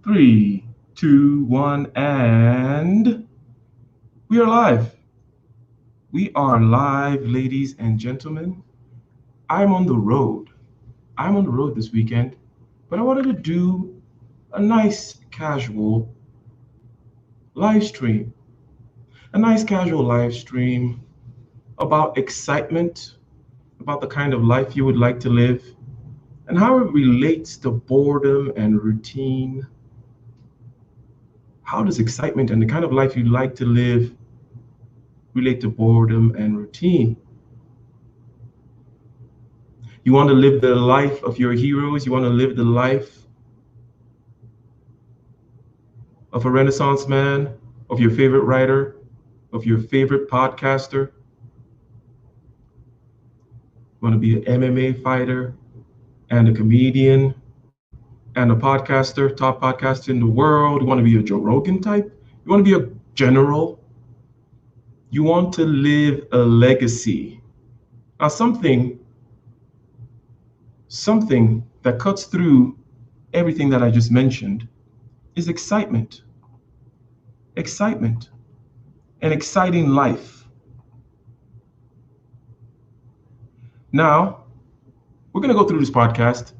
Three, two, one, and we are live. We are live, ladies and gentlemen. I'm on the road. I'm on the road this weekend, but I wanted to do a nice casual live stream. A nice casual live stream about excitement, about the kind of life you would like to live, and how it relates to boredom and routine. How does excitement and the kind of life you'd like to live relate to boredom and routine? You want to live the life of your heroes? You want to live the life of a Renaissance man, of your favorite writer, of your favorite podcaster? You want to be an MMA fighter and a comedian and a podcaster, top podcaster in the world? You want to be a Joe Rogan type? You want to be a general? You want to live a legacy. Now, something that cuts through everything that I just mentioned is excitement. Excitement. An exciting life. Now, we're going to go through this podcast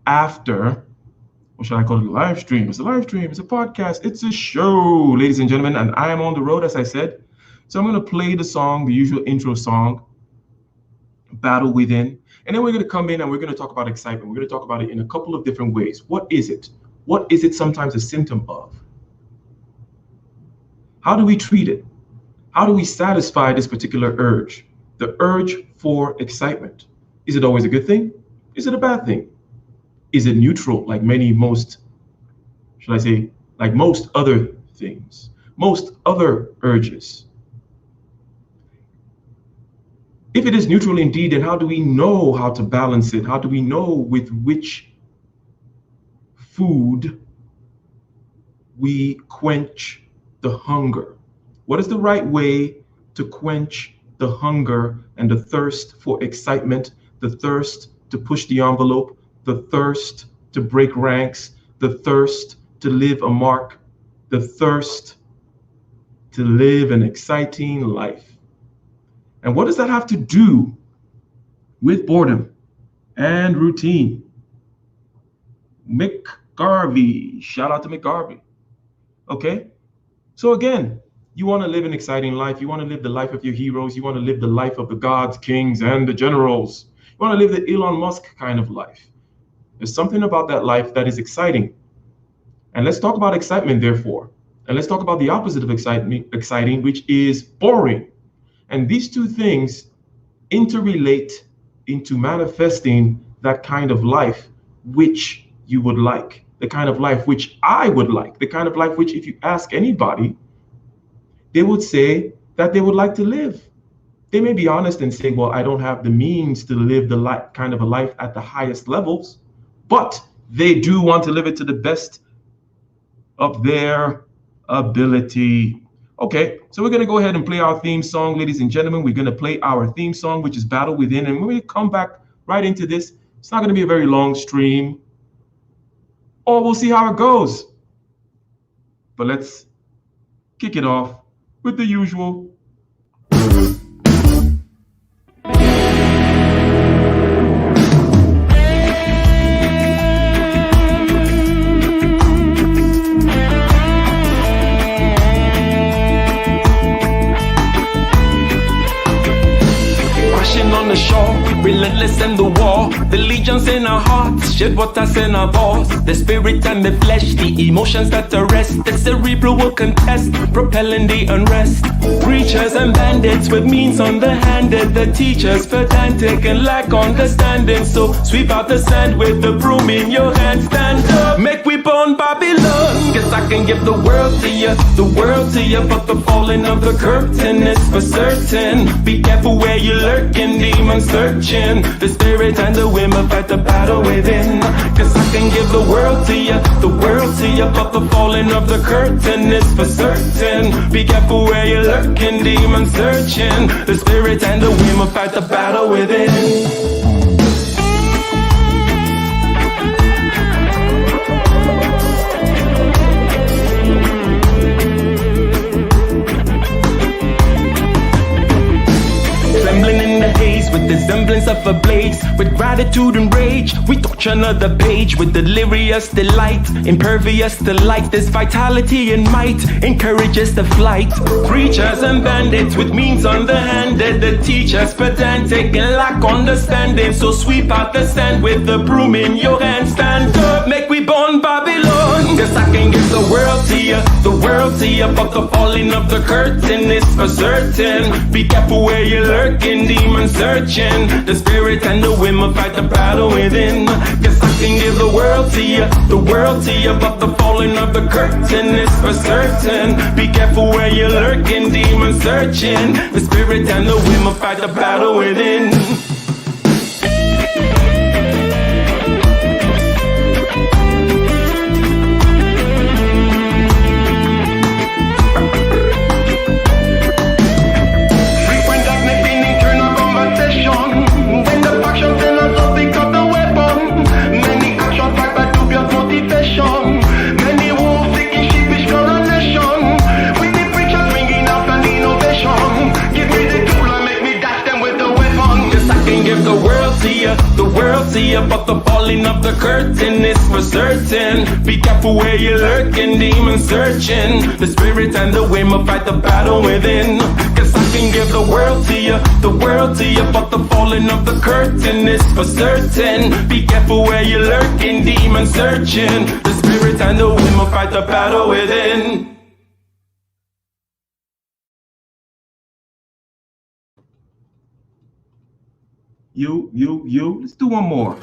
after, what should I call it, a live stream? It's a live stream, it's a podcast, it's a show, ladies and gentlemen, and I am on the road, as I said. So I'm going to play the song, the usual intro song, Battle Within, and then we're going to come in and we're going to talk about excitement. We're going to talk about it in a couple of different ways. What is it? What is it sometimes a symptom of? How do we treat it? How do we satisfy this particular urge? The urge for excitement. Is it always a good thing? Is it a bad thing? Is it neutral, like most other things, most other urges? If it is neutral indeed, then how do we know how to balance it? How do we know with which food we quench the hunger? What is the right way to quench the hunger and the thirst for excitement, the thirst to push the envelope, the thirst to break ranks, the thirst to leave a mark, the thirst to live an exciting life? And what does that have to do with boredom and routine? Mick Garvey, shout out to Mick Garvey. Okay, so again, you want to live an exciting life. You want to live the life of your heroes. You want to live the life of the gods, kings, and the generals. You want to live the Elon Musk kind of life. There's something about that life that is exciting. And let's talk about excitement, therefore. And let's talk about the opposite of exciting, which is boring. And these two things interrelate into manifesting that kind of life which you would like, the kind of life which I would like, the kind of life which, if you ask anybody, they would say that they would like to live. They may be honest and say, well, I don't have the means to live the kind of a life at the highest levels, but they do want to live it to the best of their ability. Okay, so we're going to go ahead and play our theme song, ladies and gentlemen. We're going to play our theme song, which is Battle Within, and we're going to come back right into this. It's not going to be a very long stream, or we'll see how it goes. But let's kick it off with the usual. On the shore, relentless in the war, the legions in our hearts, shed waters in our balls, the spirit and the flesh, the emotions that arrest, the cerebral will contest, propelling the unrest. Preachers and bandits with means underhanded, the teachers pedantic and lack understanding. So sweep out the sand with the broom in your hand, stand up, make we burn Babylon. Guess I can give the world to you, but the falling of the curtain is for certain. Be careful where you're lurking, demons searching. The spirit and the women fight the battle within. Cause I can give the world to you, but the falling of the curtain is for certain. Be careful where you're lurking, demons searching. The spirit and the women fight the battle within. gratitude and rage. We touch another page with delirious delight. Impervious to light, this vitality and might encourages the flight. Preachers and bandits with means underhanded. The teachers pedantic and lack understanding. So sweep out the sand with the broom in your hand. Stand up, make we born Babylon. Yes, I can give the world to you, the world to you. But the falling of the curtain is for certain. Be careful where you're lurking, demon searching. The spirit and the women fight the battle within. Guess I can give the world to you, the world to you. But the falling of the curtain is for certain. Be careful where you're lurking, demon searching. The spirit and the women fight the battle within. The world to you, but the falling of the curtain is for certain. Be careful where you're lurking, demon searching. The spirit and the women fight the battle within. Guess I can give the world to you, the world to you, but the falling of the curtain is for certain. Be careful where you're lurking, demon searching. The spirit and the women fight the battle within. You. Let's do one more.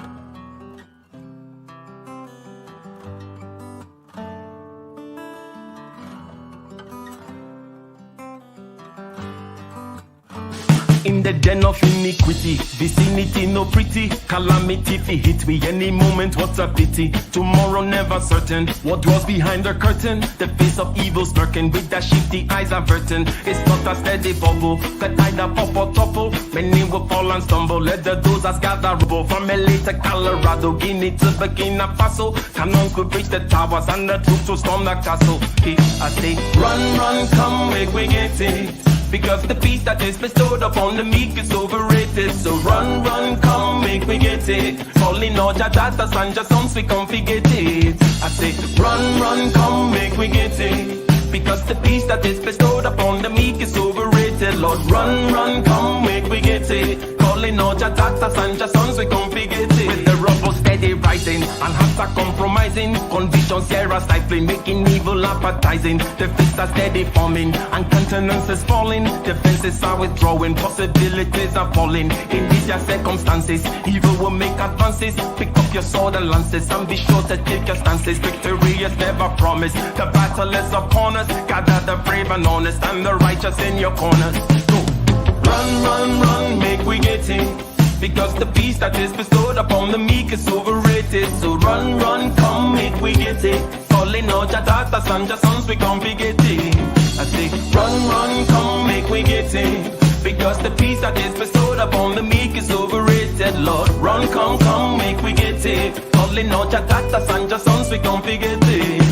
In the den of iniquity, vicinity no pretty, calamity fi hit we any moment, what a pity. Tomorrow never certain, what dwells behind the curtain? The face of evil smirking, with the shifty eyes averting. It's not a steady bubble, that either pop or topple. Many will fall and stumble, let the dozers gather rubble. From LA to Colorado, Guinea to Burkina Faso. Cannon could breach the towers and the troops will storm the castle. I say, run, come, make we get it. Because the peace that is bestowed upon the meek is overrated. So run, come, make we get it. Calling all your daughters and your sons, we come forget it. I say, run, come, make we get it. Because the peace that is bestowed upon the meek is overrated. Lord, run, come, make we get it. Calling all your daughters and your sons, we come forget it. With the rubble steady rising, and hearts are compromising. Convictions here are stifling, making evil appetizing. The fists are steady forming, and countenance is falling. Defenses are withdrawing, possibilities are falling. In these your circumstances, evil will make advances. Pick up your sword and lances, and be sure to take your stances. Victory is never promised, the battle is upon us. Gather the brave and honest, and the righteous in your corners. Go. Run, make we get it. Because the peace that is bestowed upon the meek is overrated. So run, come, make we get it. Calling out your daughters and your sons, we come forget it. I say, run, come, make we get it. Because the peace that is bestowed upon the meek is overrated. Lord, run, come, make we get it. Calling out your daughters and your sons, we come forget it.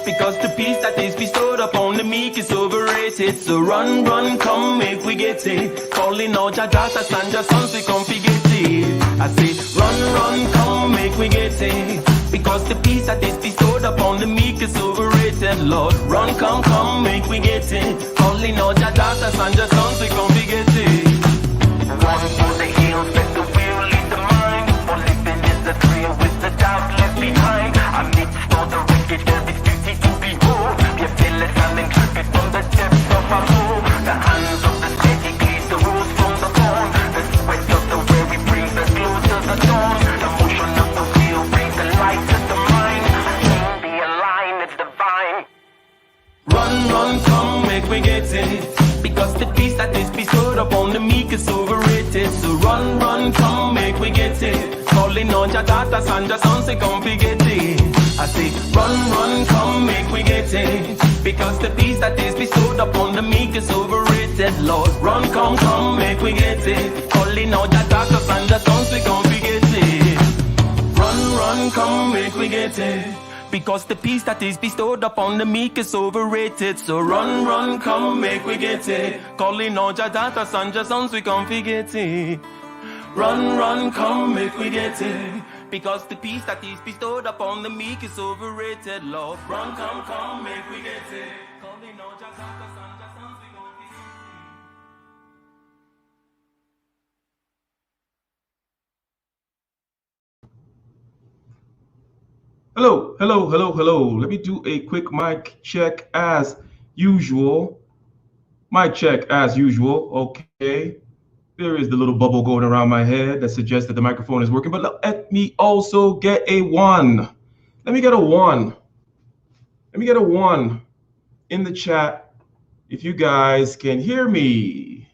Because the peace that is bestowed upon the meek is overrated. So run, come, make we get it. Calling out your daughters and your sons, we come forget it. I say, run, come, make we get it. Because the peace that is bestowed upon the meek is overrated. Lord, run, come, make we get it. Calling out your daughters and your sons, we come forget it. Run for the hills, let the will lead the mind. For living is the trail with the doubt left behind. Amidst all the wicked, there is beauty to behold. Be fearless and intrepid from the depths of our soul. The hands of the steady gleans the rose from the thorn. The sweat of the weary brings us close to the dawn. The motion of the wheel brings the light to the mind. Be aligned, it's divine. Run, come, make we get it. Because the peace that is bestowed upon the meek is overrated. So run, come, make we get it. Calling on your daughters and your sons, we come fi get it. I say, run, run, come, make we get it. Because the peace that is bestowed upon the meek is overrated, Lord. Run, come, make we get it. Calling on your daughters and your sons, we come fi get it. Run, run, come, make we get it. Because the peace that is bestowed upon the meek is overrated. So run, run, come, make we get it. Calling all your daughters and your sons, we come fi get it. Run, run, come, make we get it. Because the peace that is bestowed upon the meek is overrated, Lord. Run, come, make we get it. Calling all your daughters and your sons, we come fi get it. Hello. Let me do a quick mic check as usual. Mic check as usual. Okay. There is the little bubble going around my head that suggests that the microphone is working, but let me also get a 1. Let me get a 1. Let me get a 1 in the chat if you guys can hear me.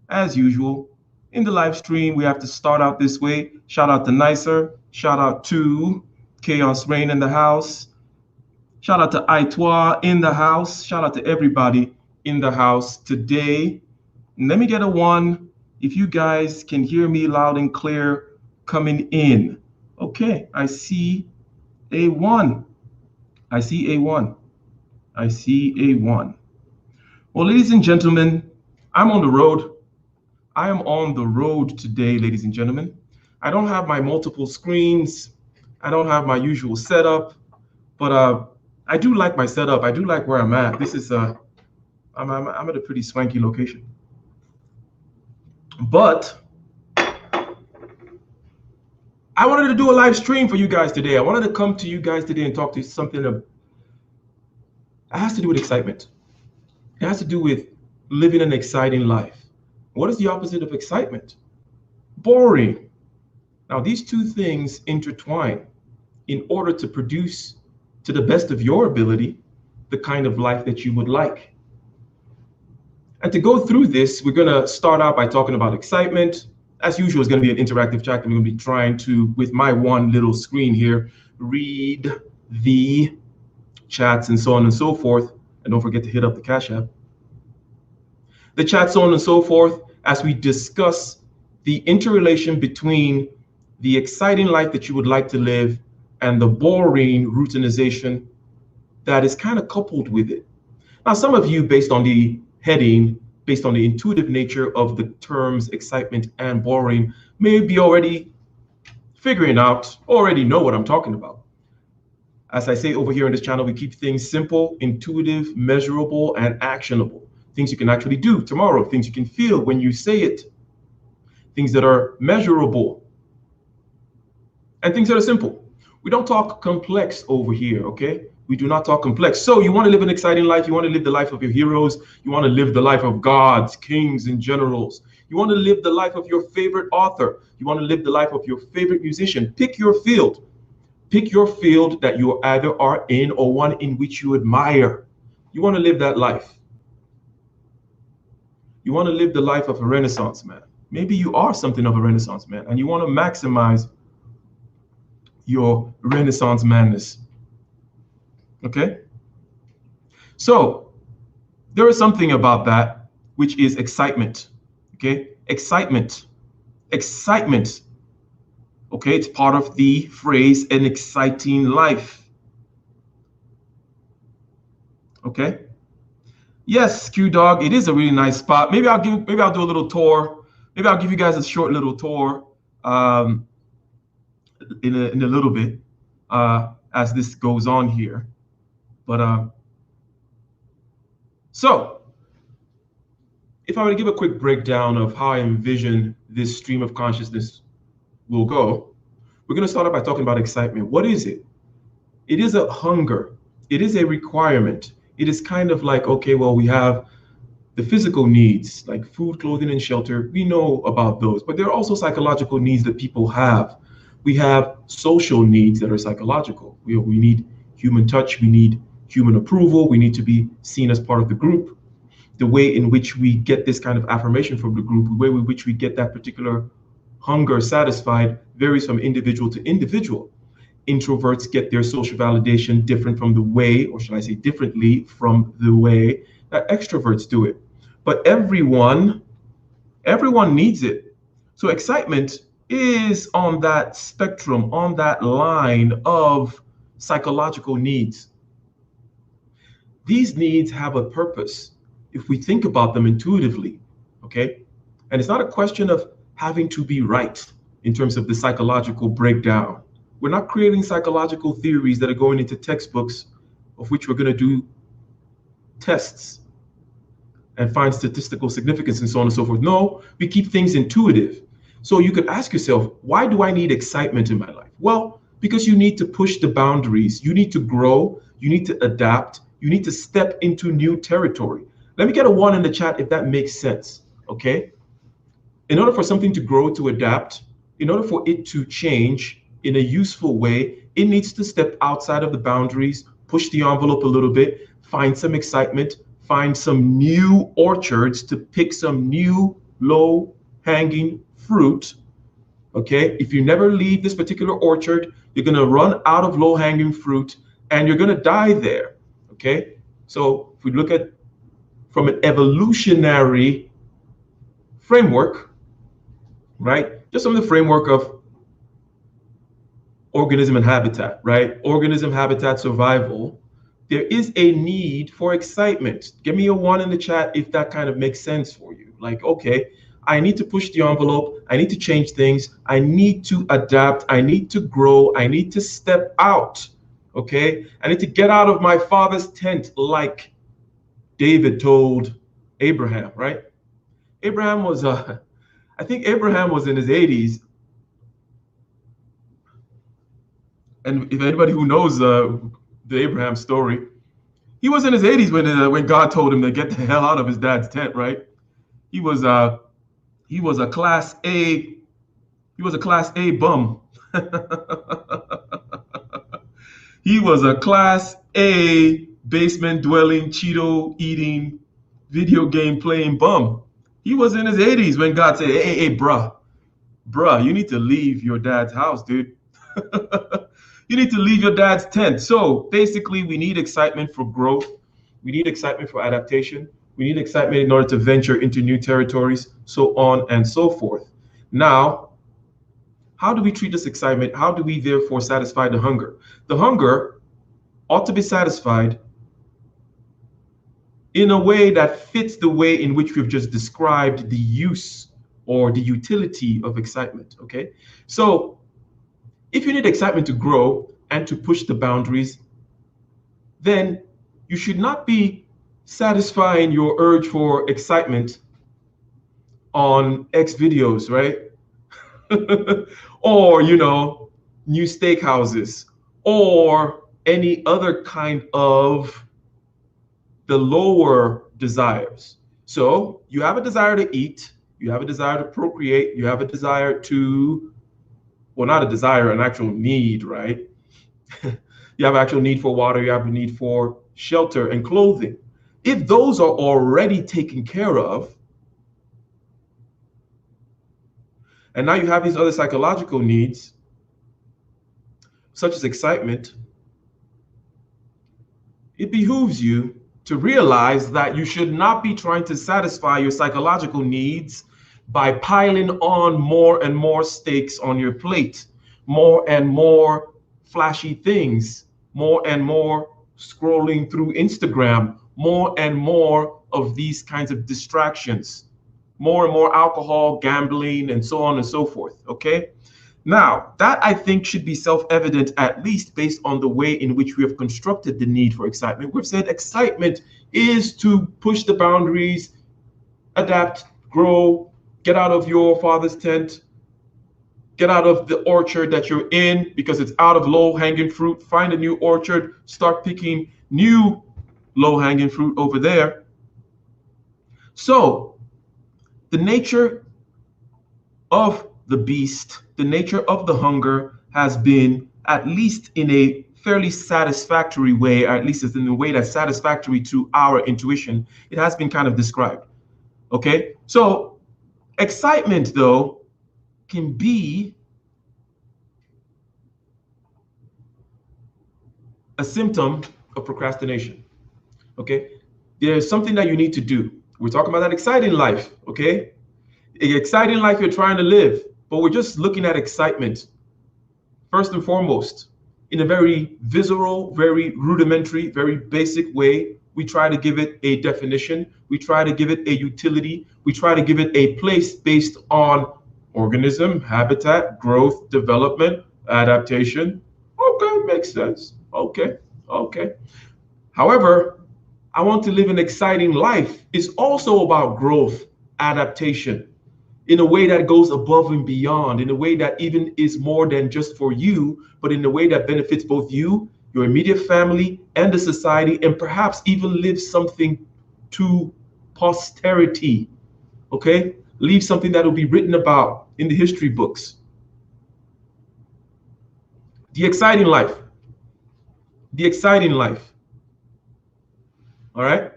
As usual, in the live stream, we have to start out this way. Shout out to Nicer. Shout out to Chaos Rain in the house. Shout out to Aitois in the house. Shout out to everybody in the house today. Let me get a 1 if you guys can hear me loud and clear coming in. Okay, I see a 1. I see a 1. I see a 1. Well, ladies and gentlemen, I'm on the road. I am on the road today, ladies and gentlemen. I don't have my multiple screens. I don't have my usual setup, but I do like my setup. I do like where I'm at. This is I'm at a pretty swanky location. But I wanted to do a live stream for you guys today. I wanted to come to you guys today and talk to you something that has to do with excitement. It has to do with living an exciting life. What is the opposite of excitement? Boring. Now, these two things intertwine in order to produce, to the best of your ability, the kind of life that you would like. And to go through this, we're going to start out by talking about excitement. As usual, it's going to be an interactive chat. I'm going to be trying to, with my one little screen here, read the chats and so on and so forth. And don't forget to hit up the Cash App. The chat, so on and so forth, as we discuss the interrelation between the exciting life that you would like to live and the boring routinization that is kind of coupled with it. Now, some of you, based on the heading, based on the intuitive nature of the terms excitement and boring, may be already figuring out, already know what I'm talking about. As I say over here on this channel, we keep things simple, intuitive, measurable, and actionable. Things you can actually do tomorrow, things you can feel when you say it, things that are measurable, and things that are simple. We don't talk complex over here, okay? We do not talk complex. So you want to live an exciting life. You want to live the life of your heroes. You want to live the life of gods, kings, and generals. You want to live the life of your favorite author. You want to live the life of your favorite musician. Pick your field. Pick your field that you either are in or one in which you admire. You want to live that life. You want to live the life of a Renaissance man. Maybe you are something of a Renaissance man and you want to maximize your Renaissance madness. Okay? So there is something about that which is excitement. Okay? Excitement. Excitement. Okay, it's part of the phrase an exciting life. Okay? Yes, Q Dog, it is a really nice spot. Maybe I'll do a little tour. Maybe I'll give you guys a short little tour in a little bit as this goes on here. But so if I were to give a quick breakdown of how I envision this stream of consciousness will go, we're going to start out by talking about excitement. What is it? It is a hunger. It is a requirement. It is kind of like, okay, well, we have the physical needs like food, clothing, and shelter. We know about those, but there are also psychological needs that people have. We have social needs that are psychological. We need human touch. We need human approval. We need to be seen as part of the group. The way in which we get this kind of affirmation from the group, the way in which we get that particular hunger satisfied varies from individual to individual. Introverts get their social validation different from the way, or should I say differently from the way that extroverts do it. But everyone needs it. So excitement is on that spectrum, on that line of psychological needs. These needs have a purpose if we think about them intuitively, okay? And it's not a question of having to be right in terms of the psychological breakdown. We're not creating psychological theories that are going into textbooks of which we're going to do tests and find statistical significance and so on and so forth. No, we keep things intuitive. So you could ask yourself, why do I need excitement in my life? Well, because you need to push the boundaries. You need to grow. You need to adapt. You need to step into new territory. Let me get a 1 in the chat if that makes sense, okay? In order for something to grow, to adapt, in order for it to change in a useful way, it needs to step outside of the boundaries, push the envelope a little bit, find some excitement, find some new orchards to pick some new low-hanging fruit, okay? If you never leave this particular orchard, you're gonna run out of low-hanging fruit and you're gonna die there, okay? So if we look at from an evolutionary framework, right? Just from the framework of organism and habitat, right? Organism, habitat, survival. There is a need for excitement. Give me a 1 in the chat if that kind of makes sense for you. Like, okay, I need to push the envelope. I need to change things. I need to adapt. I need to grow. I need to step out, okay? I need to get out of my father's tent like David told Abraham, right? Abraham was, I think Abraham was in his 80s. And if anybody who knows the Abraham story, he was in his 80s when God told him to get the hell out of his dad's tent, right? He was a class A bum. He was a class A basement dwelling, Cheeto eating, video game playing bum. He was in his 80s when God said, hey, bruh, you need to leave your dad's house, dude. You need to leave your dad's tent. So basically, we need excitement for growth. We need excitement for adaptation. We need excitement in order to venture into new territories, so on and so forth. Now, how do we treat this excitement? How do we therefore satisfy the hunger? The hunger ought to be satisfied in a way that fits the way in which we've just described the use or the utility of excitement, okay? So if you need excitement to grow and to push the boundaries, then you should not be satisfying your urge for excitement on X videos, right? Or, new steakhouses or any other kind of the lower desires. So you have a desire to eat, you have a desire to procreate, you have a desire to, well, not a desire, an actual need, right? You have actual need for water, you have a need for shelter and clothing. If those are already taken care of, and now you have these other psychological needs, such as excitement, it behooves you to realize that you should not be trying to satisfy your psychological needs by piling on more and more steaks on your plate, more and more flashy things, more and more scrolling through Instagram, more and more of these kinds of distractions, more and more alcohol, gambling, and so on and so forth, okay? Now, that I think should be self-evident, at least based on the way in which we have constructed the need for excitement. We've said excitement is to push the boundaries, adapt, grow, get out of your father's tent, get out of the orchard that you're in because it's out of low-hanging fruit, find a new orchard, start picking new low-hanging fruit over there. So the nature of the beast, the nature of the hunger has been, at least in a fairly satisfactory way, or at least in a way that's satisfactory to our intuition, it has been kind of described. Okay, so excitement, though, can be a symptom of procrastination. Okay, there's something that you need to do. We're talking about that exciting life. Okay, an exciting life you're trying to live, but we're just looking at excitement first and foremost in a very visceral, very rudimentary, very basic way. We try to give it a definition. We try to give it a utility. We try to give it a place based on organism, habitat, growth, development, adaptation. Okay, makes sense. Okay, okay. However, I want to live an exciting life. It's also about growth, adaptation, in a way that goes above and beyond, in a way that even is more than just for you, but in a way that benefits both you, your immediate family, and the society, and perhaps even leave something to posterity. Okay? Leave something that will be written about in the history books. The exciting life. The exciting life. All right?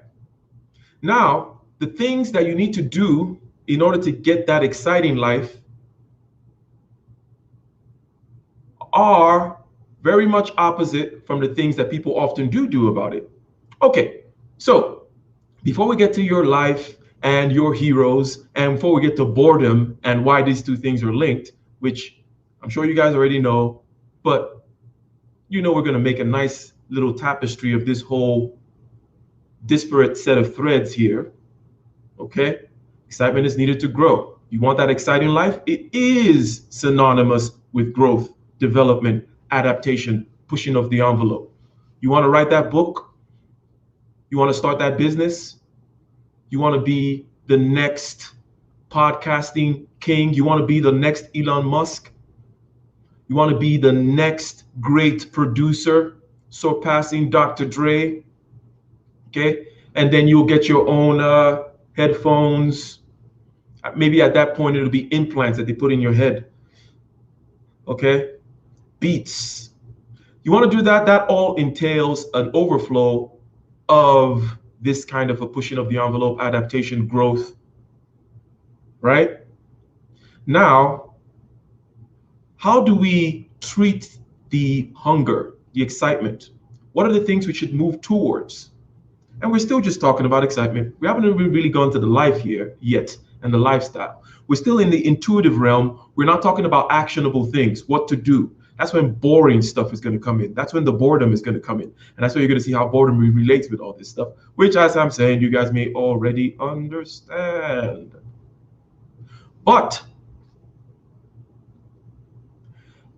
Now, the things that you need to do in order to get that exciting life are very much opposite from the things that people often do about it. Okay, so before we get to your life and your heroes, and before we get to boredom and why these two things are linked, which I'm sure you guys already know, but you know we're going to make a nice little tapestry of this whole disparate set of threads here. Okay, excitement is needed to grow. You want that exciting life? It is synonymous with growth, development, adaptation, pushing of the envelope. You want to write that book? You want to start that business? You want to be the next podcasting king? You want to be the next Elon Musk? You want to be the next great producer, surpassing Dr. Dre? Okay, and then you'll get your own headphones. Maybe at that point it'll be implants that they put in your head. Okay, beats. You want to do that? That all entails an overflow of this kind of a pushing of the envelope, adaptation, growth. Right? Now, how do we treat the hunger, the excitement? What are the things we should move towards? And we're still just talking about excitement. We haven't really gone to the life here yet and the lifestyle. We're still in the intuitive realm. We're not talking about actionable things, what to do. That's when boring stuff is going to come in. That's when the boredom is going to come in. And that's where you're going to see how boredom relates with all this stuff, which, as I'm saying, you guys may already understand. But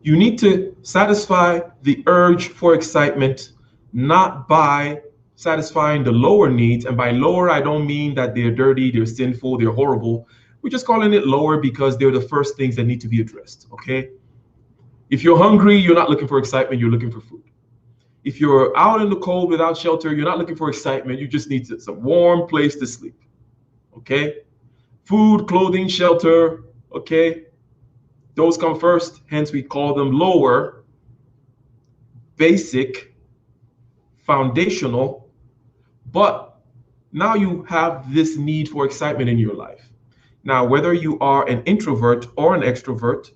you need to satisfy the urge for excitement, not by satisfying the lower needs. And by lower, I don't mean that they're dirty, they're sinful, they're horrible. We're just calling it lower because they're the first things that need to be addressed, okay? If you're hungry, you're not looking for excitement, you're looking for food. If you're out in the cold without shelter, you're not looking for excitement, you just need some warm place to sleep, okay? Food, clothing, shelter, okay? Those come first, hence we call them lower, basic, foundational. But now you have this need for excitement in your life. Now, whether you are an introvert or an extrovert,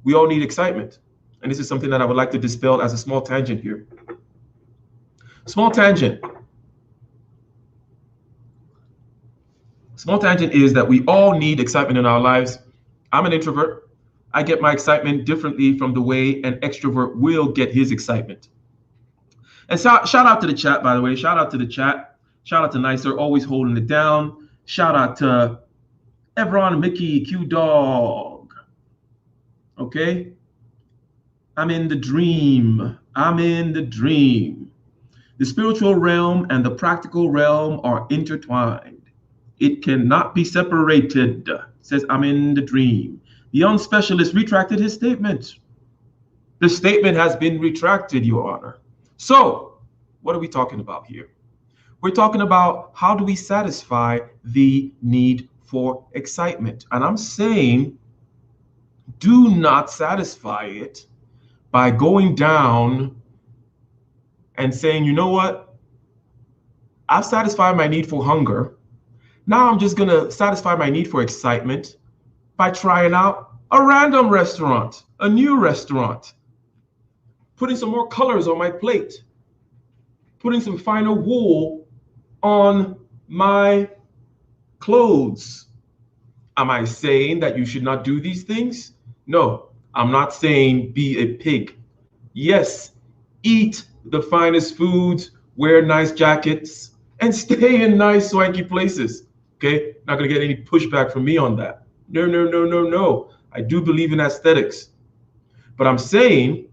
we all need excitement. And this is something that I would like to dispel as a small tangent here. Small tangent. Small tangent is that we all need excitement in our lives. I'm an introvert. I get my excitement differently from the way an extrovert will get his excitement. And shout out to the chat, by the way. Shout out to the chat. Shout out to Nicer, always holding it down. Shout out to Evron, Mickey, Q Dog. Okay? I'm in the dream. I'm in the dream. The spiritual realm and the practical realm are intertwined. It cannot be separated. It says, I'm in the dream. The unspecialist retracted his statement. The statement has been retracted, Your Honor. So, what are we talking about here? We're talking about how do we satisfy the need for excitement. And I'm saying, do not satisfy it by going down and saying, you know what? I've satisfied my need for hunger. Now I'm just going to satisfy my need for excitement by trying out a random restaurant, a new restaurant, putting some more colors on my plate, putting some finer wool on my clothes. Am I saying that you should not do these things? No, I'm not saying be a pig. Yes, eat the finest foods, wear nice jackets, and stay in nice swanky places. Okay, not gonna get any pushback from me on that. No, no, no, no, no. I do believe in aesthetics, but I'm saying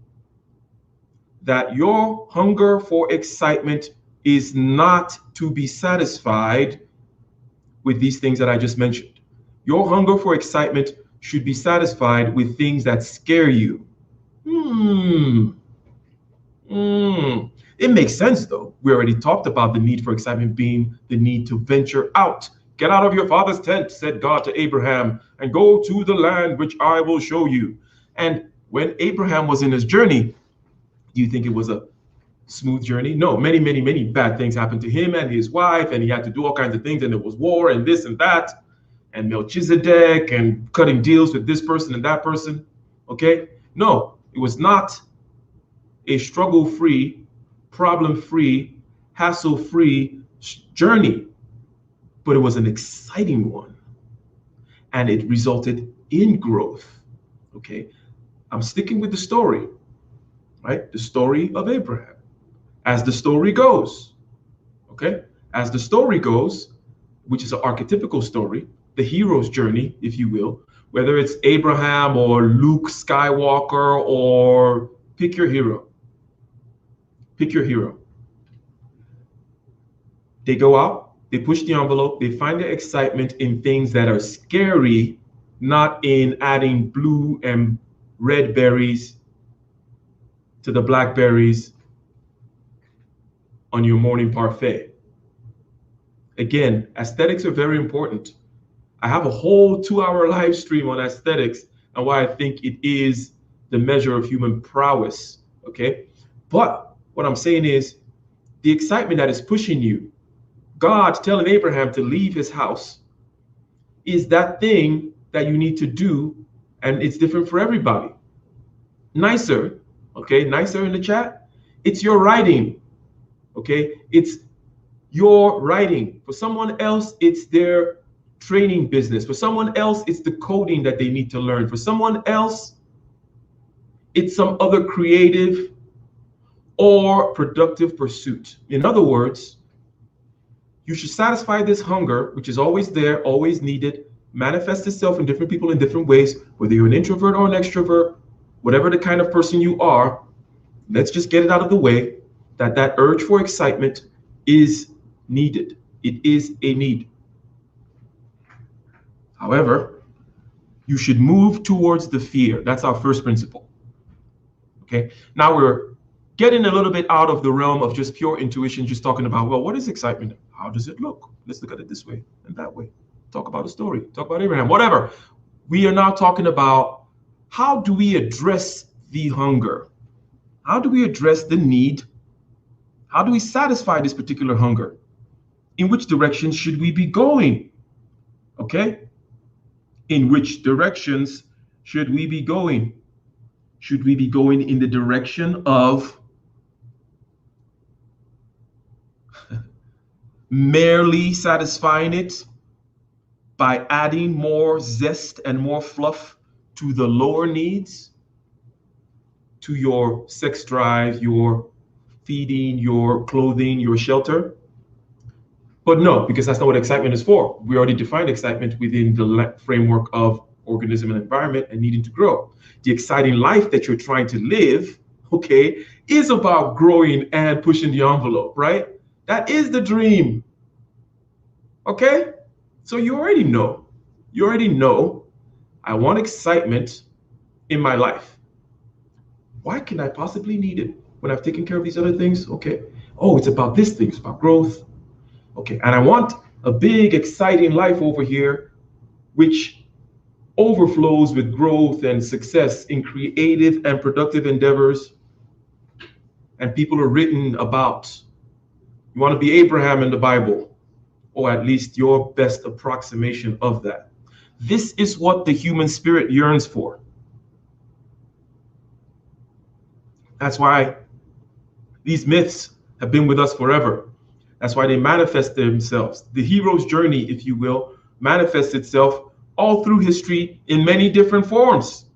that your hunger for excitement is not to be satisfied with these things that I just mentioned. Your hunger for excitement should be satisfied with things that scare you. It makes sense, though. We already talked about the need for excitement being the need to venture out. Get out of your father's tent, said God to Abraham, and go to the land which I will show you. And when Abraham was in his journey, do you think it was a smooth journey? No, many, many, many bad things happened to him and his wife, and he had to do all kinds of things, and there was war and this and that, and Melchizedek, and cutting deals with this person and that person. Okay? No, it was not a struggle-free, problem-free, hassle-free journey, but it was an exciting one, and it resulted in growth. Okay? I'm sticking with the story, right? The story of Abraham. As the story goes, okay? As the story goes, which is an archetypical story, the hero's journey, if you will, whether it's Abraham or Luke Skywalker, or pick your hero. Pick your hero. They go out, they push the envelope, they find the excitement in things that are scary, not in adding blue and red berries to the blackberries on your morning parfait. Again, aesthetics are very important. I have a whole 2-hour live stream on aesthetics and why I think it is the measure of human prowess, okay? But what I'm saying is the excitement that is pushing you, God telling Abraham to leave his house, is that thing that you need to do, and it's different for everybody. Nicer, okay, nicer in the chat, it's your writing, okay? It's your writing. For someone else, it's their training business. For someone else, it's the coding that they need to learn. For someone else, it's some other creative or productive pursuit. In other words, you should satisfy this hunger, which is always there, always needed, manifests itself in different people in different ways, whether you're an introvert or an extrovert, whatever the kind of person you are. Let's just get it out of the way that urge for excitement is needed. It is a need. However, you should move towards the fear. That's our first principle. Okay. Now we're getting a little bit out of the realm of just pure intuition, just talking about, well, what is excitement? How does it look? Let's look at it this way and that way. Talk about a story, talk about Abraham, whatever. We are now talking about how do we address the hunger? How do we address the need? How do we satisfy this particular hunger? In which direction should we be going? Okay? In which directions should we be going? Should we be going in the direction of merely satisfying it by adding more zest and more fluff to the lower needs, to your sex drive, your feeding, your clothing, your shelter? But no, because that's not what excitement is for. We already defined excitement within the framework of organism and environment and needing to grow. The exciting life that you're trying to live, okay, is about growing and pushing the envelope, right? That is the dream. Okay? So you already know. You already know I want excitement in my life. Why can I possibly need it when I've taken care of these other things? Okay. Oh, it's about this thing. It's about growth. Okay. And I want a big, exciting life over here, which overflows with growth and success in creative and productive endeavors. And people are written about. You want to be Abraham in the Bible, or at least your best approximation of that. This is what the human spirit yearns for. That's why these myths have been with us forever. That's why they manifest themselves. The hero's journey, if you will, manifests itself all through history in many different forms.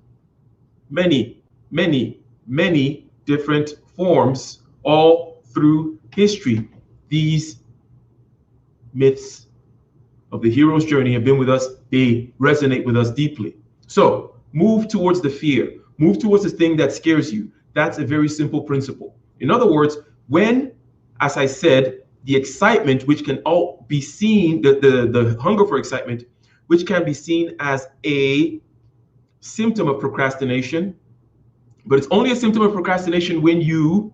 Many, many, many different forms all through history. These myths of the hero's journey have been with us. They resonate with us deeply. So move towards the fear. Move towards the thing that scares you. That's a very simple principle. In other words, when, as I said, the excitement, which can all be seen, the hunger for excitement, which can be seen as a symptom of procrastination, but it's only a symptom of procrastination when you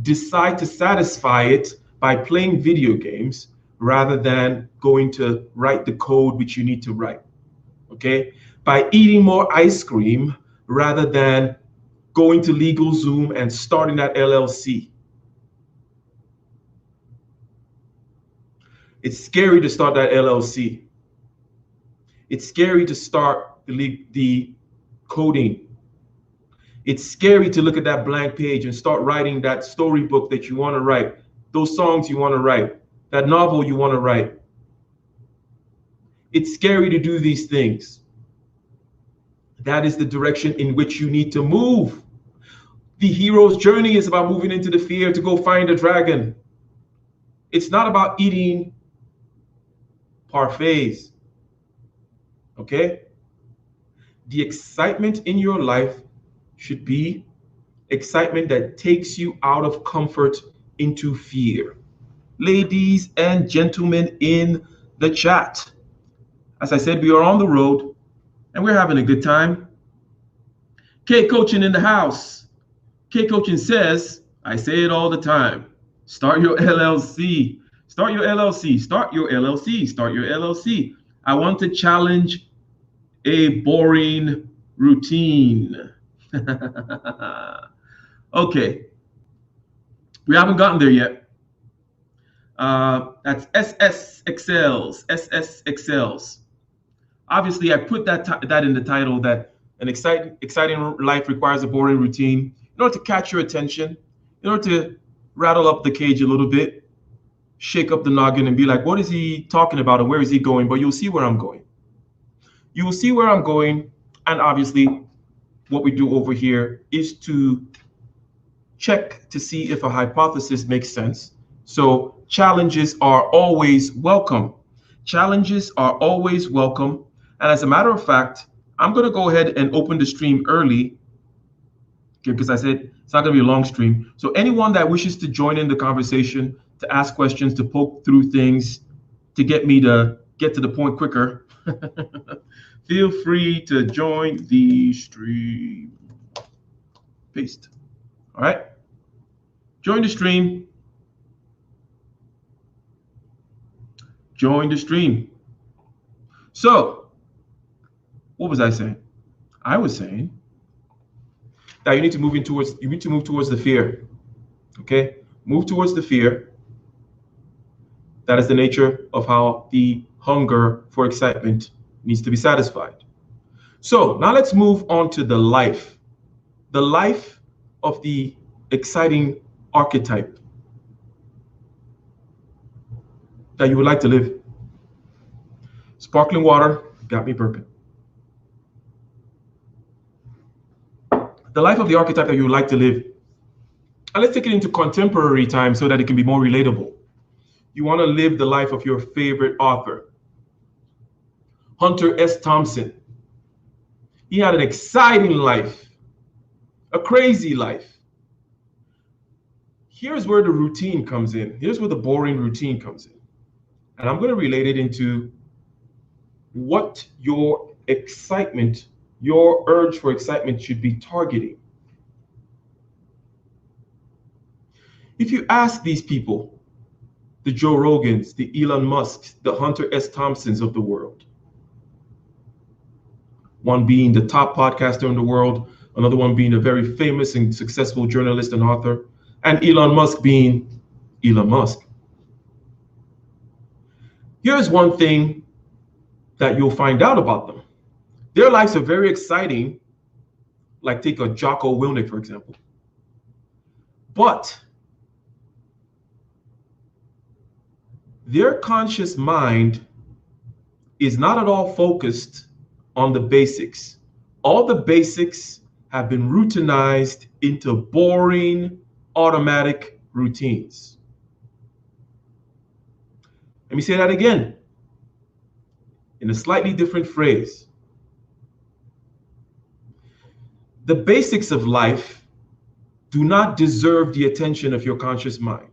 decide to satisfy it by playing video games rather than going to write the code which you need to write, okay? By eating more ice cream rather than going to LegalZoom and starting that LLC. It's scary to start that LLC. It's scary to start the coding. It's scary to look at that blank page and start writing that storybook that you want to write, those songs you want to write, that novel you want to write. It's scary to do these things. That is the direction in which you need to move. The hero's journey is about moving into the fear to go find a dragon. It's not about eating parfaits, okay? The excitement in your life should be excitement that takes you out of comfort into fear. Ladies and gentlemen in the chat, as I said, we are on the road and we're having a good time. K Coaching in the house. K Coaching says, I say it all the time, start your LLC. Start your LLC, start your LLC, start your LLC. I want to challenge a boring routine. Okay, we haven't gotten there yet. That's SS Excels. Obviously, I put that in the title, that an exciting life requires a boring routine, in order to catch your attention, in order to rattle up the cage a little bit, shake up the noggin and be like, what is he talking about and where is he going? But you'll see where I'm going. You will see where I'm going. And obviously, what we do over here is to check to see if a hypothesis makes sense. So challenges are always welcome. Challenges are always welcome. And as a matter of fact, I'm going to go ahead and open the stream early, because I said it's not going to be a long stream. So anyone that wishes to join in the conversation, to ask questions, to poke through things, to get me to get to the point quicker, feel free to join the stream. Paste. All right. Join the stream. Join the stream. So, what was I saying? I was saying that you need to move towards the fear. Okay? Move towards the fear. That is the nature of how the hunger for excitement needs to be satisfied. So now let's move on to the life of the exciting archetype that you would like to live. Sparkling water got me burping. The life of the archetype that you would like to live. And let's take it into contemporary time so that it can be more relatable. You want to live the life of your favorite author, Hunter S. Thompson. He had an exciting life, a crazy life. Here's where the routine comes in. Here's where the boring routine comes in. And I'm going to relate it into what your excitement, your urge for excitement should be targeting. If you ask these people, the Joe Rogans, the Elon Musks, the Hunter S. Thompsons of the world, one being the top podcaster in the world, another one being a very famous and successful journalist and author, and Elon Musk being Elon Musk. Here's one thing that you'll find out about them. Their lives are very exciting, like take a Jocko Willink, for example. But their conscious mind is not at all focused on the basics. All the basics have been routinized into boring, automatic routines. Let me say that again in a slightly different phrase. The basics of life do not deserve the attention of your conscious mind.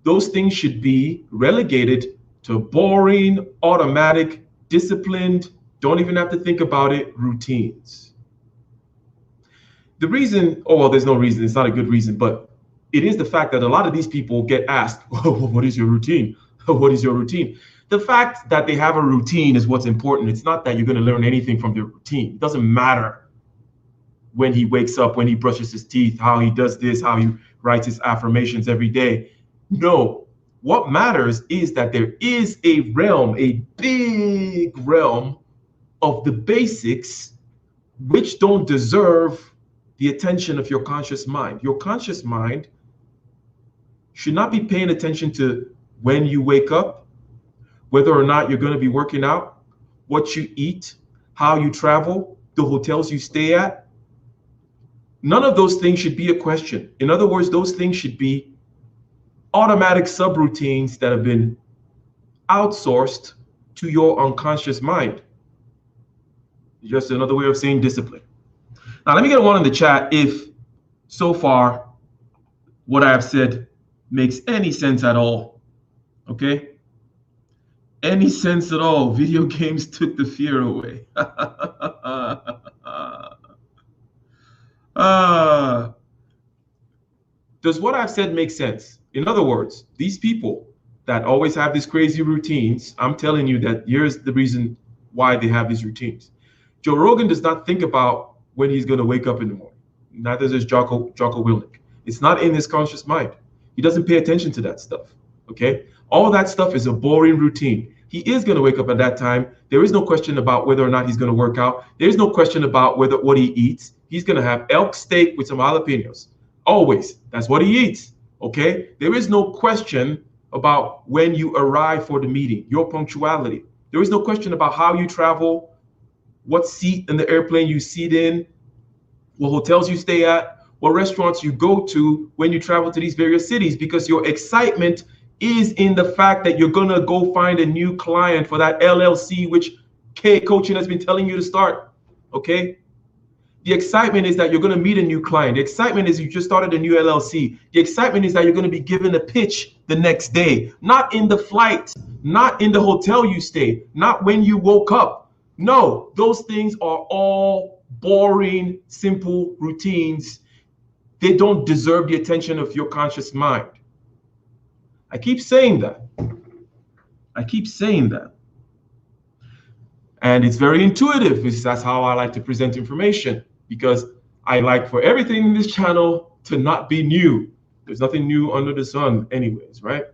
Those things should be relegated to boring, automatic, disciplined, don't even have to think about it, routines. The reason, oh, well, there's no reason, it's not a good reason, but it is the fact that a lot of these people get asked, oh, what is your routine? What is your routine? The fact that they have a routine is what's important. It's not that you're going to learn anything from their routine. It doesn't matter when he wakes up, when he brushes his teeth, how he does this, how he writes his affirmations every day. No, what matters is that there is a realm, a big realm of the basics which don't deserve the attention of your conscious mind. Your conscious mind should not be paying attention to when you wake up, whether or not you're going to be working out, what you eat, how you travel, the hotels you stay at. None of those things should be a question. In other words, those things should be automatic subroutines that have been outsourced to your unconscious mind. Just another way of saying discipline. Now, let me get a one in the chat if so far what I have said makes any sense at all. Okay? Any sense at all. Video games took the fear away. Does what I've said make sense? In other words, these people that always have these crazy routines, I'm telling you that here's the reason why they have these routines. Joe Rogan does not think about when he's going to wake up in the morning. Neither does Jocko Willink. It's not in his conscious mind. He doesn't pay attention to that stuff. Okay? All that stuff is a boring routine. He is going to wake up at that time. There is no question about whether or not he's going to work out. There's no question about what he eats. He's going to have elk steak with some jalapenos. Always. That's what he eats. Okay? There is no question about when you arrive for the meeting, your punctuality. There is no question about how you travel, what seat in the airplane you sit in, what hotels you stay at, what restaurants you go to when you travel to these various cities, because your excitement is in the fact that you're going to go find a new client for that LLC, which K Coaching has been telling you to start. Okay? The excitement is that you're going to meet a new client. The excitement is you just started a new LLC. The excitement is that you're going to be given a pitch the next day, not in the flight, not in the hotel you stay, not when you woke up. No, those things are all boring, simple routines. They don't deserve the attention of your conscious mind. I keep saying that. I keep saying that. And it's very intuitive. That's how I like to present information, because I like for everything in this channel to not be new. There's nothing new under the sun anyways, right?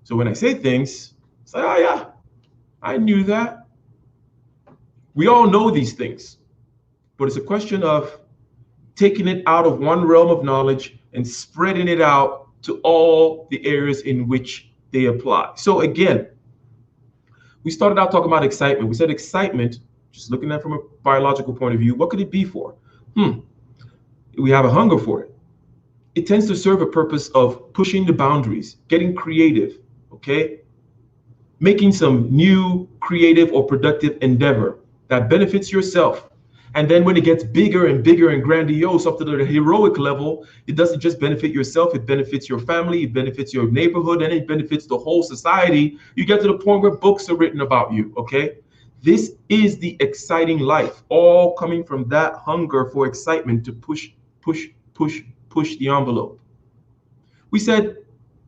So when I say things, it's like, oh yeah, I knew that. We all know these things, but it's a question of taking it out of one realm of knowledge and spreading it out to all the areas in which they apply. So again, we started out talking about excitement. We said excitement, just looking at it from a biological point of view, what could it be for? We have a hunger for it. It tends to serve a purpose of pushing the boundaries, getting creative, okay? Making some new creative or productive endeavor that benefits yourself. And then when it gets bigger and bigger and grandiose up to the heroic level, it doesn't just benefit yourself, it benefits your family, it benefits your neighborhood, and it benefits the whole society. You get to the point where books are written about you, okay? This is the exciting life, all coming from that hunger for excitement to push the envelope. We said,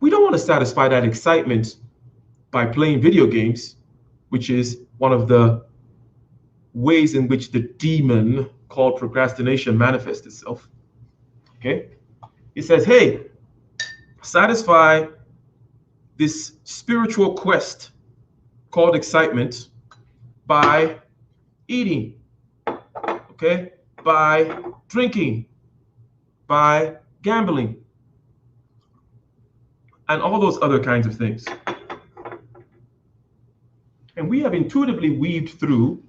we don't want to satisfy that excitement by playing video games, which is one of the ways in which the demon called procrastination manifests itself. Okay? It says, hey, satisfy this spiritual quest called excitement by eating, okay, by drinking, by gambling, and all those other kinds of things. And we have intuitively weaved through,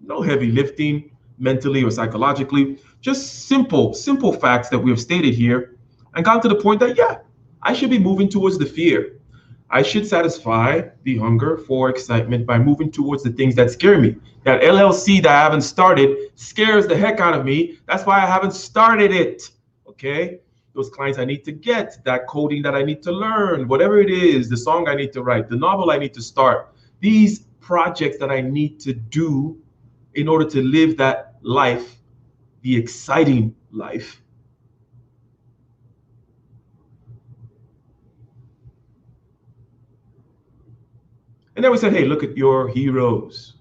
no heavy lifting mentally or psychologically, just simple facts that we have stated here, and gotten to the point that, yeah, I should be moving towards the fear. I should satisfy the hunger for excitement by moving towards the things that scare me. That LLC that I haven't started scares the heck out of me. That's why I haven't started it. Okay? Those clients I need to get, that coding that I need to learn, whatever it is, the song I need to write, the novel I need to start, these projects that I need to do in order to live that life, the exciting life. And then we said, hey, look at your heroes.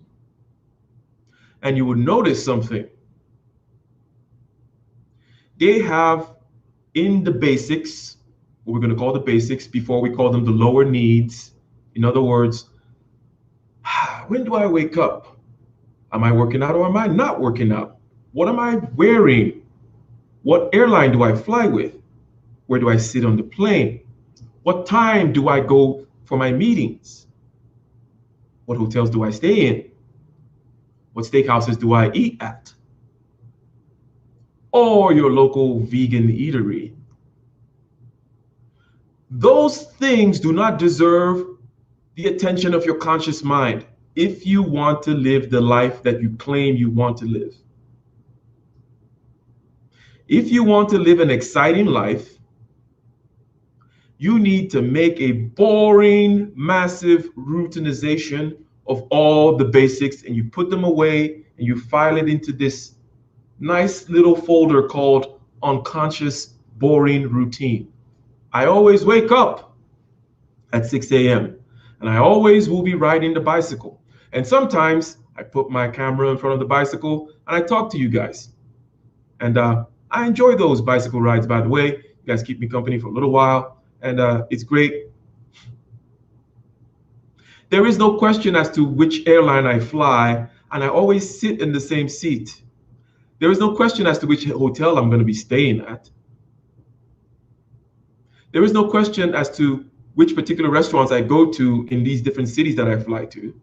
And you would notice something. They have in the basics, what we're going to call the basics before we call them the lower needs. In other words, when do I wake up? Am I working out or am I not working out? What am I wearing? What airline do I fly with? Where do I sit on the plane? What time do I go for my meetings? What hotels do I stay in? What steakhouses do I eat at? Or your local vegan eatery. Those things do not deserve the attention of your conscious mind if you want to live the life that you claim you want to live. If you want to live an exciting life, you need to make a boring, massive routinization of all the basics, and you put them away and you file it into this nice little folder called unconscious boring routine. I always wake up at 6 a.m. and I always will be riding the bicycle. And sometimes I put my camera in front of the bicycle and I talk to you guys. And I enjoy those bicycle rides, by the way. You guys keep me company for a little while. And it's great. There is no question as to which airline I fly, and I always sit in the same seat. There is no question as to which hotel I'm going to be staying at. There is no question as to which particular restaurants I go to in these different cities that I fly to.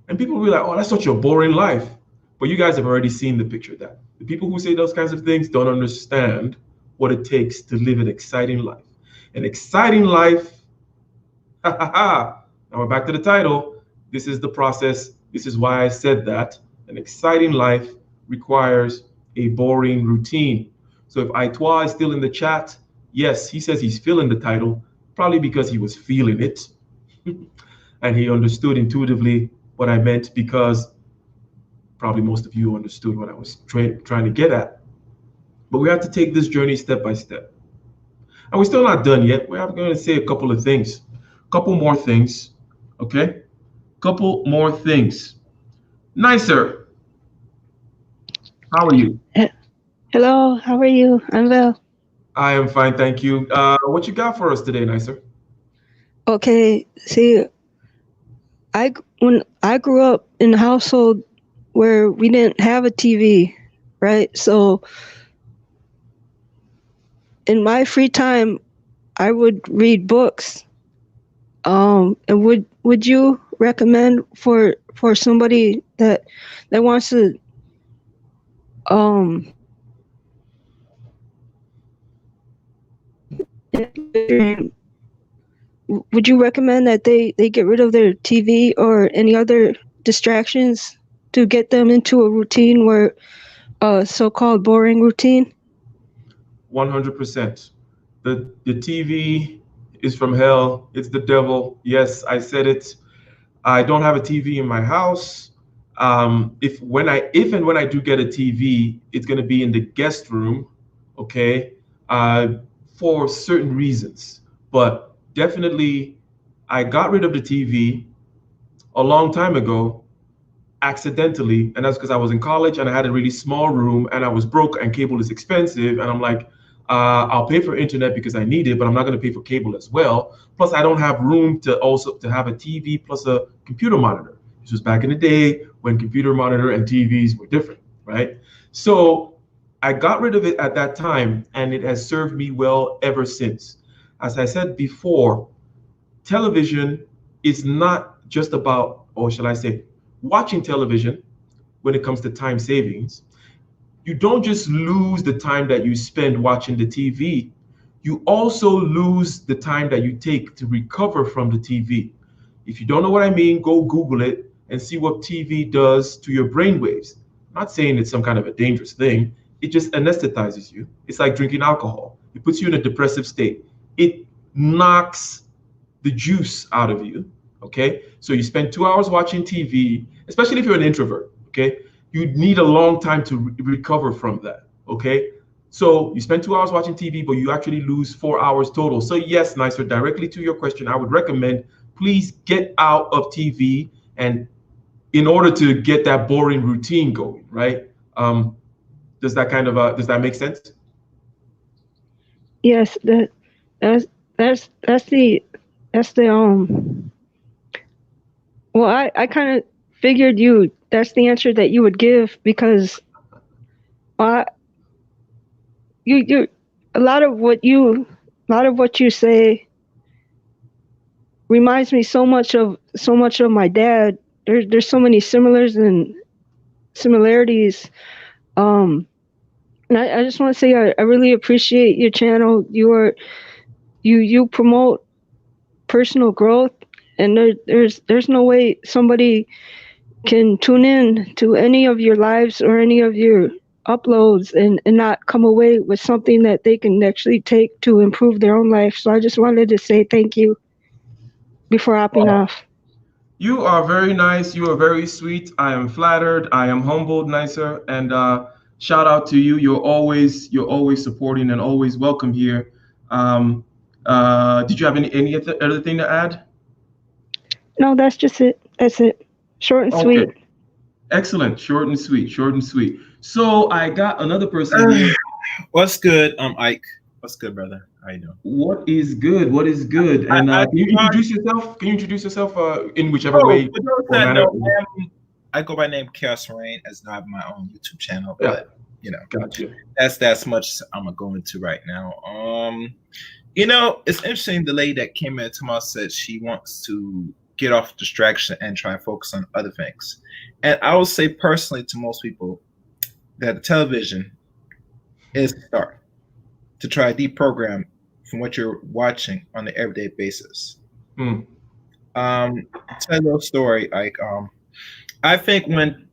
And people will be like, oh, that's such a boring life. But you guys have already seen the picture of that. The people who say those kinds of things don't understand what it takes to live an exciting life. An exciting life, now we're back to the title. This is the process. This is why I said that. An exciting life requires a boring routine. So if Aitois is still in the chat, yes, he says he's feeling the title, probably because he was feeling it. And he understood intuitively what I meant, because probably most of you understood what I was trying to get at. But we have to take this journey step by step. And we're still not done yet. We're going to say a couple of things, a couple more things, okay? Couple more things. Nicer, how are you? Hello, how are you? I'm well. I am fine, thank you. What you got for us today, Nicer? Okay, see, when I grew up in a household where we didn't have a TV, right? So in my free time, I would read books. And would you recommend for somebody that wants to would you recommend that they get rid of their TV or any other distractions to get them into a routine where so-called boring routine? 100%. The TV is from hell. It's the devil. Yes, I said it. I don't have a TV in my house. If and when I do get a TV, it's going to be in the guest room, okay, for certain reasons. But definitely, I got rid of the TV a long time ago, accidentally, and that's because I was in college and I had a really small room and I was broke and cable is expensive, and I'm like, I'll pay for internet because I need it, but I'm not going to pay for cable as well. Plus, I don't have room to also to have a TV plus a computer monitor. This was back in the day when computer monitor and TVs were different, right? So I got rid of it at that time, and it has served me well ever since. As I said before, television is not just about, or shall I say, watching television when it comes to time savings. You don't just lose the time that you spend watching the TV, you also lose the time that you take to recover from the TV. If you don't know what I mean, go Google it and see what TV does to your brain waves. I'm not saying it's some kind of a dangerous thing. It just anesthetizes you. It's like drinking alcohol. It puts you in a depressive state. It knocks the juice out of you. Okay. So you spend 2 hours watching TV, especially if you're an introvert. Okay. You need a long time to recover from that. Okay. So you spend 2 hours watching TV, but you actually lose 4 hours total. So yes, Nicer, directly to your question, I would recommend please get out of TV, and in order to get that boring routine going, right? Does that make sense? Yes, that's that's the well, I kind of figured that's the answer that you would give, because uh, you a lot of what you say reminds me so much of my dad. There's so many similarities. And I just want to say I really appreciate your channel. You promote personal growth, and there's no way somebody can tune in to any of your lives or any of your uploads and not come away with something that they can actually take to improve their own life. So I just wanted to say thank you before hopping off. You are very nice. You are very sweet. I am flattered. I am humbled, Nicer. And shout out to you. You're always supporting and always welcome here. Did you have any other thing to add? No, that's just it. That's it. Short and sweet. Okay. Excellent. Short and sweet. Short and sweet. So I got another person here. What's good? Ike. What's good, brother? How you doing? What is good? What is good? And can you introduce yourself? Can you introduce yourself in whichever way? I go by name Chaos Rain, as I have my own YouTube channel. Yeah. But Gotcha. that's much I'm gonna go into right now. It's interesting. The lady that came in tomorrow said she wants to get off distraction and try and focus on other things. And I will say personally to most people that the television is the start to try to deprogram from what you're watching on an everyday basis. Tell a little story. Like, I think when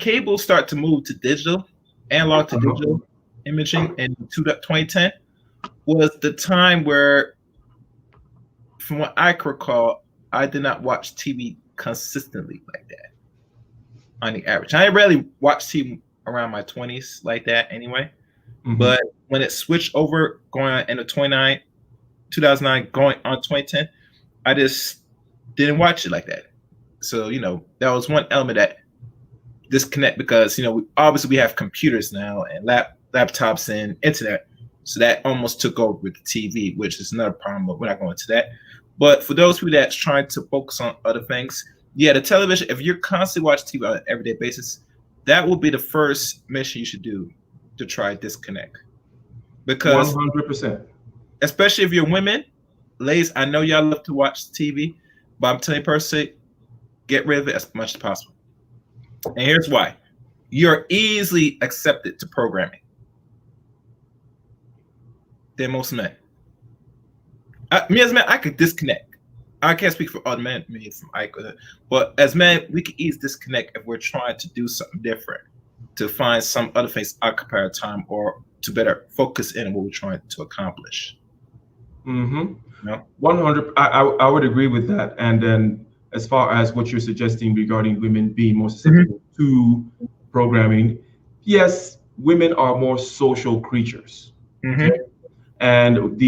cable started to move to digital, analog to digital imaging in 2010, was the time where, from what I can recall, I did not watch TV consistently like that on the average. I rarely watched TV around my 20s like that anyway. Mm-hmm. But when it switched over going on into 2009, going on 2010, I just didn't watch it like that. So, that was one element that disconnect, because, obviously we have computers now and laptops and internet. So that almost took over with the TV, which is another problem, but we're not going into that. But for those people that's trying to focus on other things, yeah, the television, if you're constantly watching TV on an everyday basis, that will be the first mission you should do to try to disconnect. Because 100%. Especially if you're women, ladies, I know y'all love to watch TV, but I'm telling you personally, get rid of it as much as possible. And here's why. You're easily accepted to programming than most men. Me as a man, I could disconnect. I can't speak for other men, me from Ike, but as men, we can easily disconnect if we're trying to do something different, to find some other things occupy our time, or to better focus in on what we're trying to accomplish. 100. I would agree with that. And then, as far as what you're suggesting regarding women being more susceptible to programming, yes, women are more social creatures. Okay? And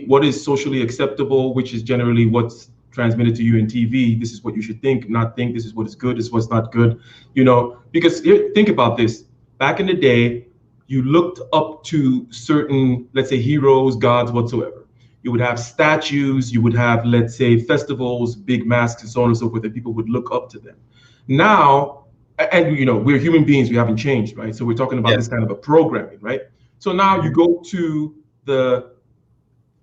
what is socially acceptable, which is generally what's transmitted to you in TV, this is what you should think, not think. This is what is good, this is what's not good. Because think about this. Back in the day, you looked up to certain, let's say, heroes, gods, whatsoever. You would have statues, you would have, let's say, festivals, big masks, and so on and so forth, that people would look up to them. Now, and we're human beings, we haven't changed, right? So we're talking about this kind of a programming, right? So now you go to the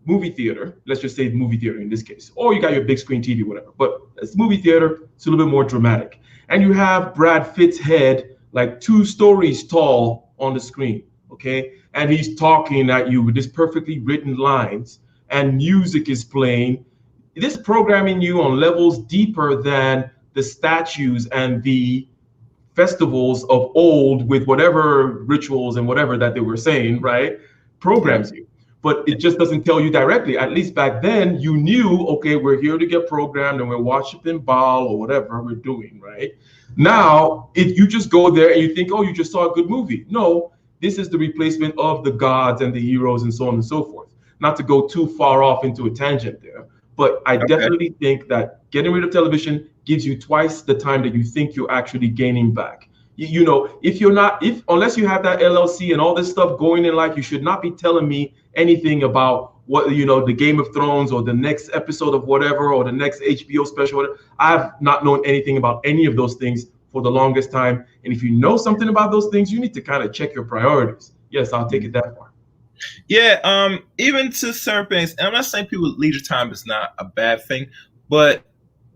movie theater, let's just say movie theater in this case, or you got your big screen TV, whatever. But it's movie theater, it's a little bit more dramatic. And you have Brad Pitt's head like 2 stories tall on the screen, okay? And he's talking at you with this perfectly written lines, and music is playing. This is programming you on levels deeper than the statues and the festivals of old with whatever rituals and whatever that they were saying, right? Programs you. But it just doesn't tell you directly. At least back then, you knew, okay, we're here to get programmed and we're worshiping Baal or whatever we're doing, right? Now, if you just go there and you think, oh, you just saw a good movie. No, this is the replacement of the gods and the heroes and so on and so forth. Not to go too far off into a tangent there, but I definitely think that getting rid of television gives you twice the time that you think you're actually gaining back. Unless you have that LLC and all this stuff going in life, you should not be telling me anything about what, the Game of Thrones or the next episode of whatever or the next HBO special. Whatever. I've not known anything about any of those things for the longest time. And if you know something about those things, you need to kind of check your priorities. Yes, I'll take it that far. Yeah, even to certain things, and I'm not saying people leisure time is not a bad thing, but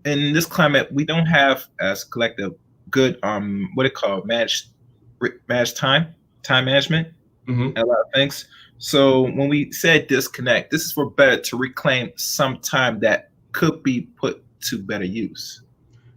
in this climate, we don't have as collective good what it called manage time management, and a lot of things. So when we said disconnect, this is for better to reclaim some time that could be put to better use.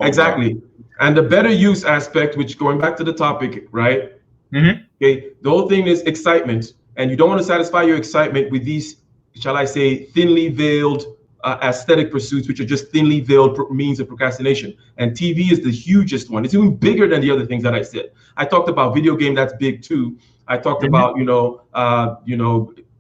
Exactly. And the better use aspect, which going back to the topic, right? Okay, the whole thing is excitement, and you don't want to satisfy your excitement with these, shall I say, thinly veiled aesthetic pursuits, which are just thinly veiled means of procrastination. And TV is the hugest one. It's even bigger than the other things that I said. I talked about video game, that's big too. I talked about,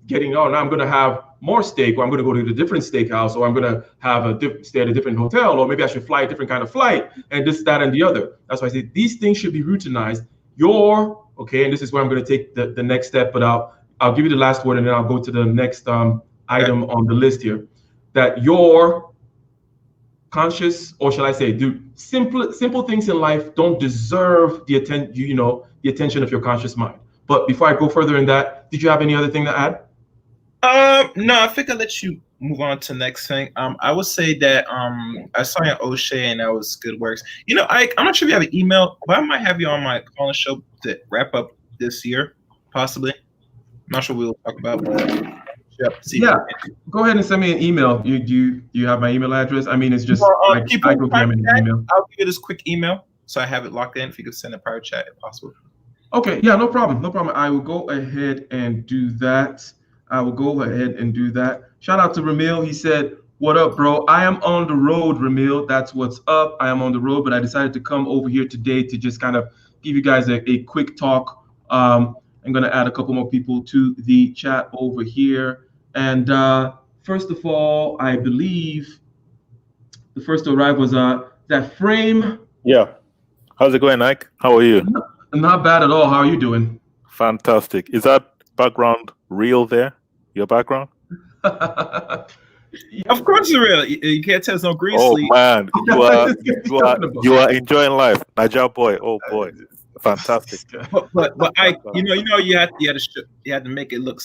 getting, now I'm going to have more steak, or I'm going to go to a different steakhouse, or I'm going to have stay at a different hotel, or maybe I should fly a different kind of flight, and this, that, and the other. That's why I say these things should be routinized. And this is where I'm going to take the next step, but I'll give you the last word, and then I'll go to the next item on the list here. That your conscious, or shall I say, simple things in life don't deserve the attention of your conscious mind. But before I go further in that, did you have any other thing to add? No, I think I'll let you move on to the next thing. I would say that I saw you on O'Shea, and that was good works. I'm not sure if you have an email, but I might have you on my calling show to wrap up this year, possibly. I'm not sure we'll talk about, but go ahead and send me an email. Do you have my email address? I mean, it's just I go grab an email. I'll give you this quick email so I have it locked in. If you could send a private chat if possible. Okay, yeah, no problem. I will go ahead and do that. Shout out to Ramil. He said, "What up, bro? I am on the road, Ramil. That's what's up. I am on the road, but I decided to come over here today to just kind of give you guys a quick talk. I'm going to add a couple more people to the chat over here. And first of all, I believe the first to arrive was that Frame. Yeah. How's it going, Ike? How are you? Not bad at all. How are you doing? Fantastic. Is that background real there? Your background? Of course it's real. You can't tell it's no green sleep. Oh man, you are enjoying life. Niger boy. Oh boy. Fantastic. But I you had to make it look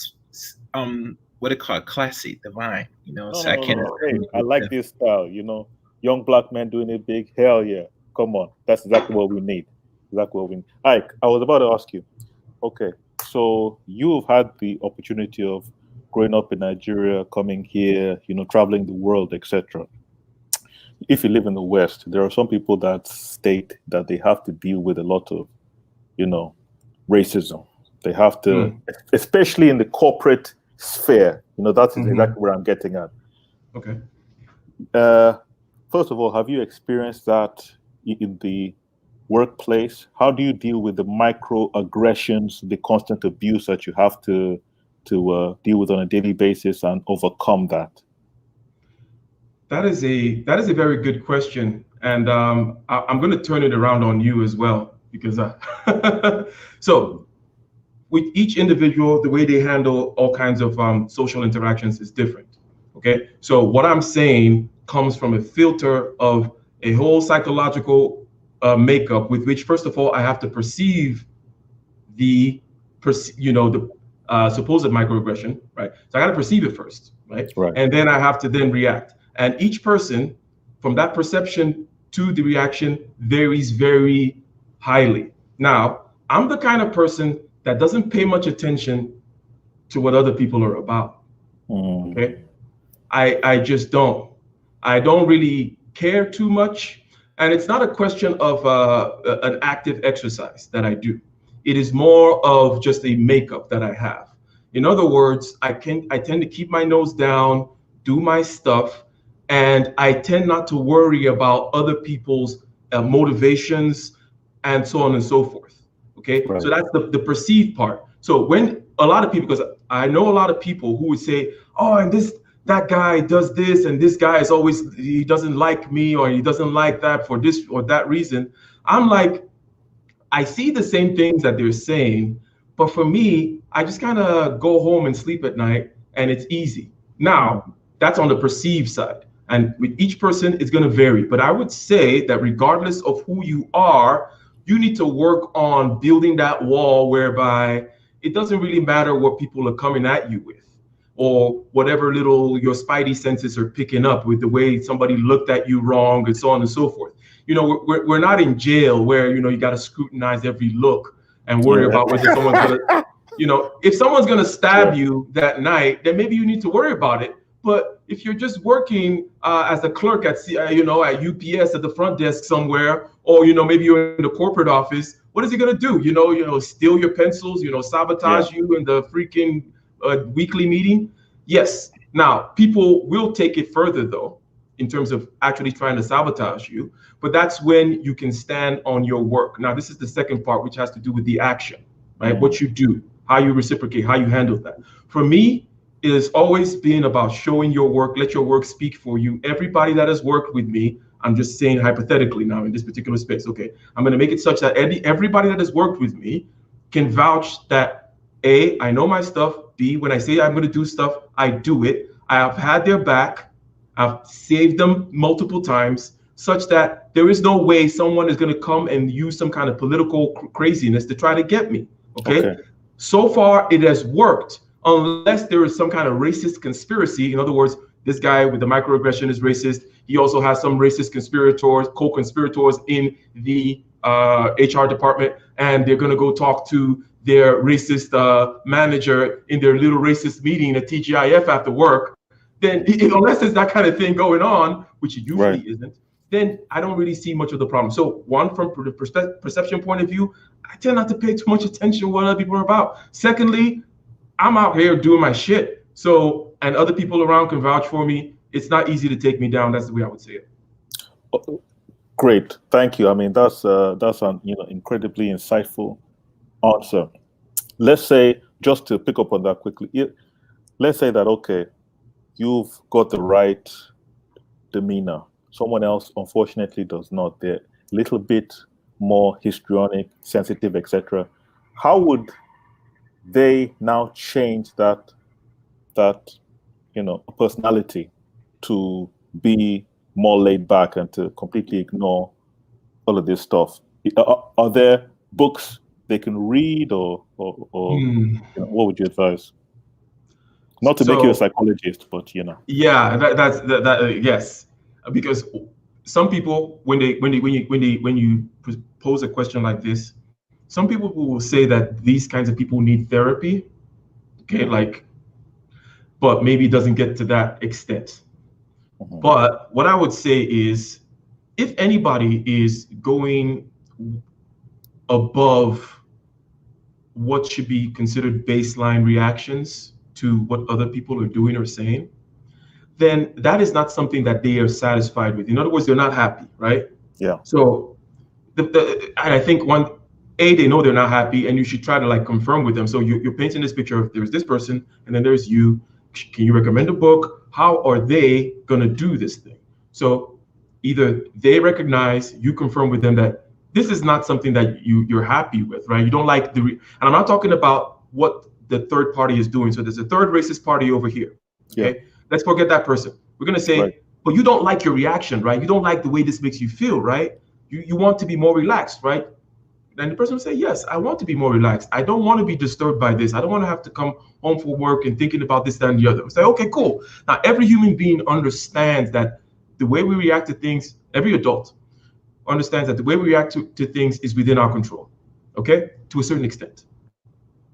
what they call classy, divine. I like this style, young black men doing it big. Hell yeah. Come on. That's exactly what we need. Ike, I was about to ask you. Okay, so you've had the opportunity of growing up in Nigeria, coming here, traveling the world, etc. If you live in the West, there are some people that state that they have to deal with a lot of, racism. They have to, especially in the corporate sphere. That's exactly where I'm getting at. Okay. First of all, have you experienced that in the workplace? How do you deal with the microaggressions, the constant abuse that you have to deal with on a daily basis and overcome that? That is a very good question, and I'm going to turn it around on you as well, because so with each individual, the way they handle all kinds of social interactions is different. Okay, so what I'm saying comes from a filter of a whole psychological makeup with which, first of all, I have to perceive the, the supposed microaggression, right? So I got to perceive it first, right? Right. And then I have to then react. And each person, from that perception to the reaction, varies very highly. Now, I'm the kind of person that doesn't pay much attention to what other people are about. Okay, I just don't. I don't really care too much, and it's not a question of an active exercise that I do. It is more of just a makeup that I have. In other words, I tend to keep my nose down, do my stuff, and I tend not to worry about other people's motivations and so on and so forth. Okay, Right. so that's the perceived part. So when a lot of people, because I know a lot of people who would say, oh, and that guy does this, and this guy is always, he doesn't like me, or he doesn't like that for this or that reason. I'm like, I see the same things that they're saying, but for me, I just kind of go home and sleep at night, and it's easy. Now, that's on the perceived side. And with each person, it's going to vary. But I would say that regardless of who you are, you need to work on building that wall whereby it doesn't really matter what people are coming at you with, or whatever little your spidey senses are picking up with the way somebody looked at you wrong, and so on and so forth. We're not in jail where, you got to scrutinize every look and worry about whether someone's going to, if someone's going to stab you that night, then maybe you need to worry about it. But if you're just working as a clerk at UPS at the front desk somewhere, or maybe you're in the corporate office, what is he gonna do? Steal your pencils, sabotage you in the freaking weekly meeting? Yes. Now, people will take it further though, in terms of actually trying to sabotage you. But that's when you can stand on your work. Now, this is the second part, which has to do with the action, right? What you do, how you reciprocate, how you handle that. For me, it has always been about showing your work, let your work speak for you. Everybody that has worked with me, I'm just saying hypothetically now in this particular space, okay, I'm gonna make it such that everybody that has worked with me can vouch that A, I know my stuff, B, when I say I'm gonna do stuff, I do it. I have had their back, I've saved them multiple times, such that there is no way someone is gonna come and use some kind of political craziness to try to get me, okay? So far, it has worked. Unless there is some kind of racist conspiracy. In other words, this guy with the microaggression is racist. He also has some racist conspirators, co-conspirators in the HR department, and they're going to go talk to their racist manager in their little racist meeting at TGIF after work. Then, unless there's that kind of thing going on, which it usually isn't, then I don't really see much of the problem. So one, from the perception point of view, I tend not to pay too much attention to what other people are about. Secondly, I'm out here doing my shit. So, and other people around can vouch for me. It's not easy to take me down. That's the way I would say it. Great, thank you. I mean, that's an incredibly insightful answer. Let's say, just to pick up on that quickly, let's say that, okay, you've got the right demeanor. Someone else, unfortunately, does not. They're a little bit more histrionic, sensitive, etc. How would they now change that personality to be more laid back and to completely ignore all of this stuff? Are there books they can read, or what would you advise? Not to make you a psychologist, but Yeah, that yes, because some people, when you pose a question like this, some people will say that these kinds of people need therapy, okay, but maybe it doesn't get to that extent. But what I would say is, if anybody is going above what should be considered baseline reactions to what other people are doing or saying, then that is not something that they are satisfied with. In other words, they're not happy, right? Yeah. So, and I think they know they're not happy, and you should try to confirm with them. So you're painting this picture of there's this person, and then there's you. Can you recommend a book? How are they gonna do this thing? So either they recognize, you confirm with them that this is not something that you're happy with, right? You don't like and I'm not talking about what the third party is doing. So there's a third racist party over here. Okay, Yeah. let's forget that person. We're gonna say, Right. but you don't like your reaction, right? You don't like the way this makes you feel, right? You want to be more relaxed, right? And the person will say, yes, I want to be more relaxed. I don't want to be disturbed by this. I don't want to have to come home from work and thinking about this, that, and the other. We say, okay, cool. Now, every human being understands that the way we react to things, every adult understands that the way we react to things is within our control, okay, to a certain extent,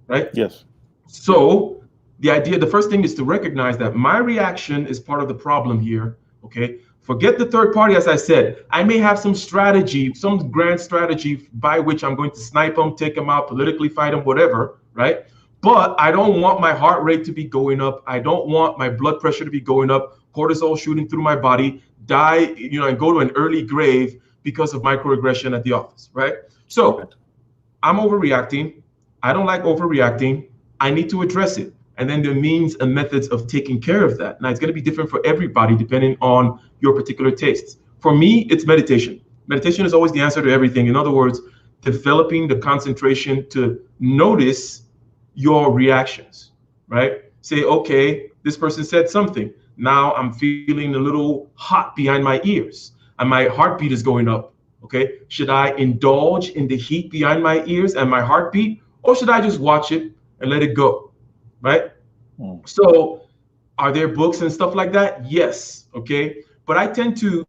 right? Yes. So the first thing is to recognize that my reaction is part of the problem here, okay? Forget the third party, as I said. I may have some strategy, some grand strategy by which I'm going to snipe them, take them out, politically fight them, whatever, right? But I don't want my heart rate to be going up. I don't want my blood pressure to be going up, cortisol shooting through my body, die, and go to an early grave because of microaggression at the office, right? So I'm overreacting. I don't like overreacting. I need to address it. And then there are means and methods of taking care of that. Now, it's going to be different for everybody depending on your particular tastes. For me, it's meditation. Meditation is always the answer to everything. In other words, developing the concentration to notice your reactions, right? Say, okay, this person said something. Now I'm feeling a little hot behind my ears and my heartbeat is going up. Okay, should I indulge in the heat behind my ears and my heartbeat, or should I just watch it and let it go? Right? So are there books and stuff like that? Yes. Okay. But I tend to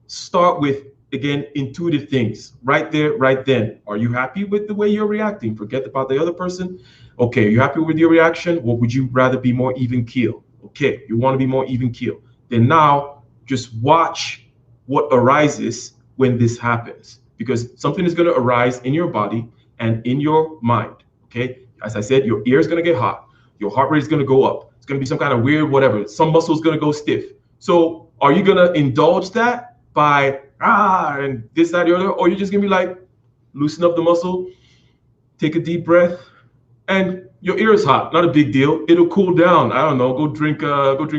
start with, again, intuitive things right there, right then. Are you happy with the way you're reacting? Forget about the other person. Okay. Are you happy with your reaction? Or would you rather be more even keel? Okay. You want to be more even keel. Then now just watch what arises when this happens, because something is going to arise in your body and in your mind. Okay. As I said, your ear is going to get hot. Your heart rate is going to go up. It's going to be some kind of weird whatever. Some muscle is going to go stiff. So are you going to indulge that by and this, that, the other? Or you're just going to be like, loosen up the muscle, take a deep breath, and your ear is hot. Not a big deal. It'll cool down. I don't know. Go drink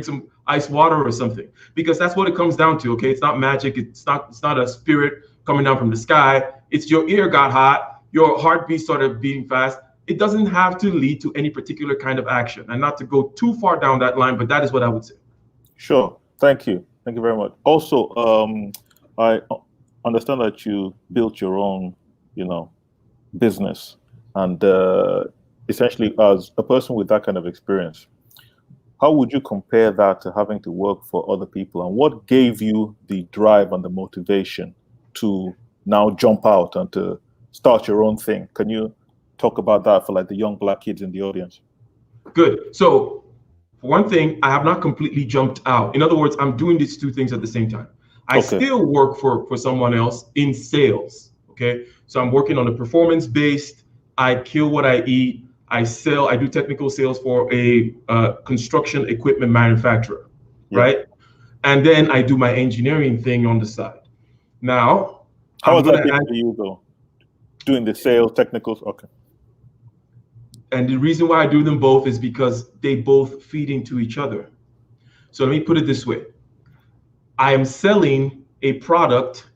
some ice water or something, because that's what it comes down to. Okay. It's not magic. It's not a spirit coming down from the sky. It's your ear got hot. Your heartbeat started beating fast. It doesn't have to lead to any particular kind of action, and not to go too far down that line, but that is what I would say. Sure. Thank you. Thank you very much. Also, I understand that you built your own, business, and essentially, as a person with that kind of experience, how would you compare that to having to work for other people, and what gave you the drive and the motivation to now jump out and to start your own thing? Can you talk about that for like the young Black kids in the audience? Good. So for one thing, I have not completely jumped out. In other words, I'm doing these two things at the same time. I still work for someone else in sales. Okay. So I'm working on a performance-based, I kill what I eat. I do technical sales for a construction equipment manufacturer. Right. And then I do my engineering thing on the side. Now, how is that for you though? Doing the sales technicals? Okay. And the reason why I do them both is because they both feed into each other. So let me put it this way. I am selling a product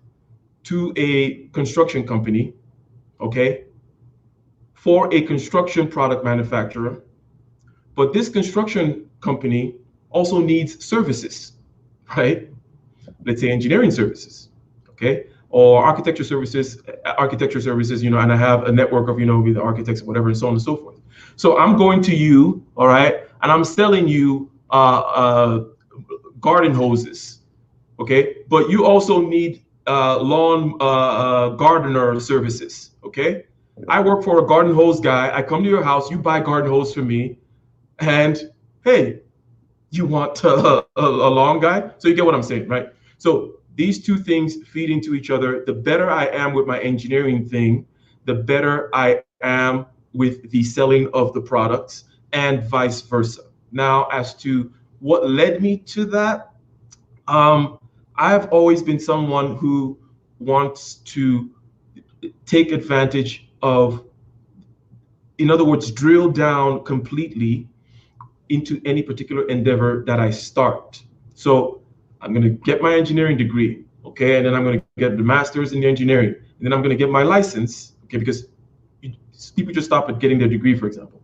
to a construction company, okay, for a construction product manufacturer. But this construction company also needs services, right? Let's say engineering services, okay? Or architecture services, and I have a network of, with architects, whatever, and so on and so forth. So I'm going to you, all right, and I'm selling you garden hoses, okay? But you also need lawn gardener services, okay? I work for a garden hose guy. I come to your house, you buy garden hose for me, and hey, you want a lawn guy? So you get what I'm saying, right? So these two things feed into each other. The better I am with my engineering thing, the better I am with the selling of the products, and vice versa. Now, as to what led me to that, I've always been someone who wants to take advantage of, in other words, drill down completely into any particular endeavor that I start. So I'm going to get my engineering degree, okay, and then I'm going to get the master's in engineering, and then I'm going to get my license, okay, because people just stop at getting their degree, for example.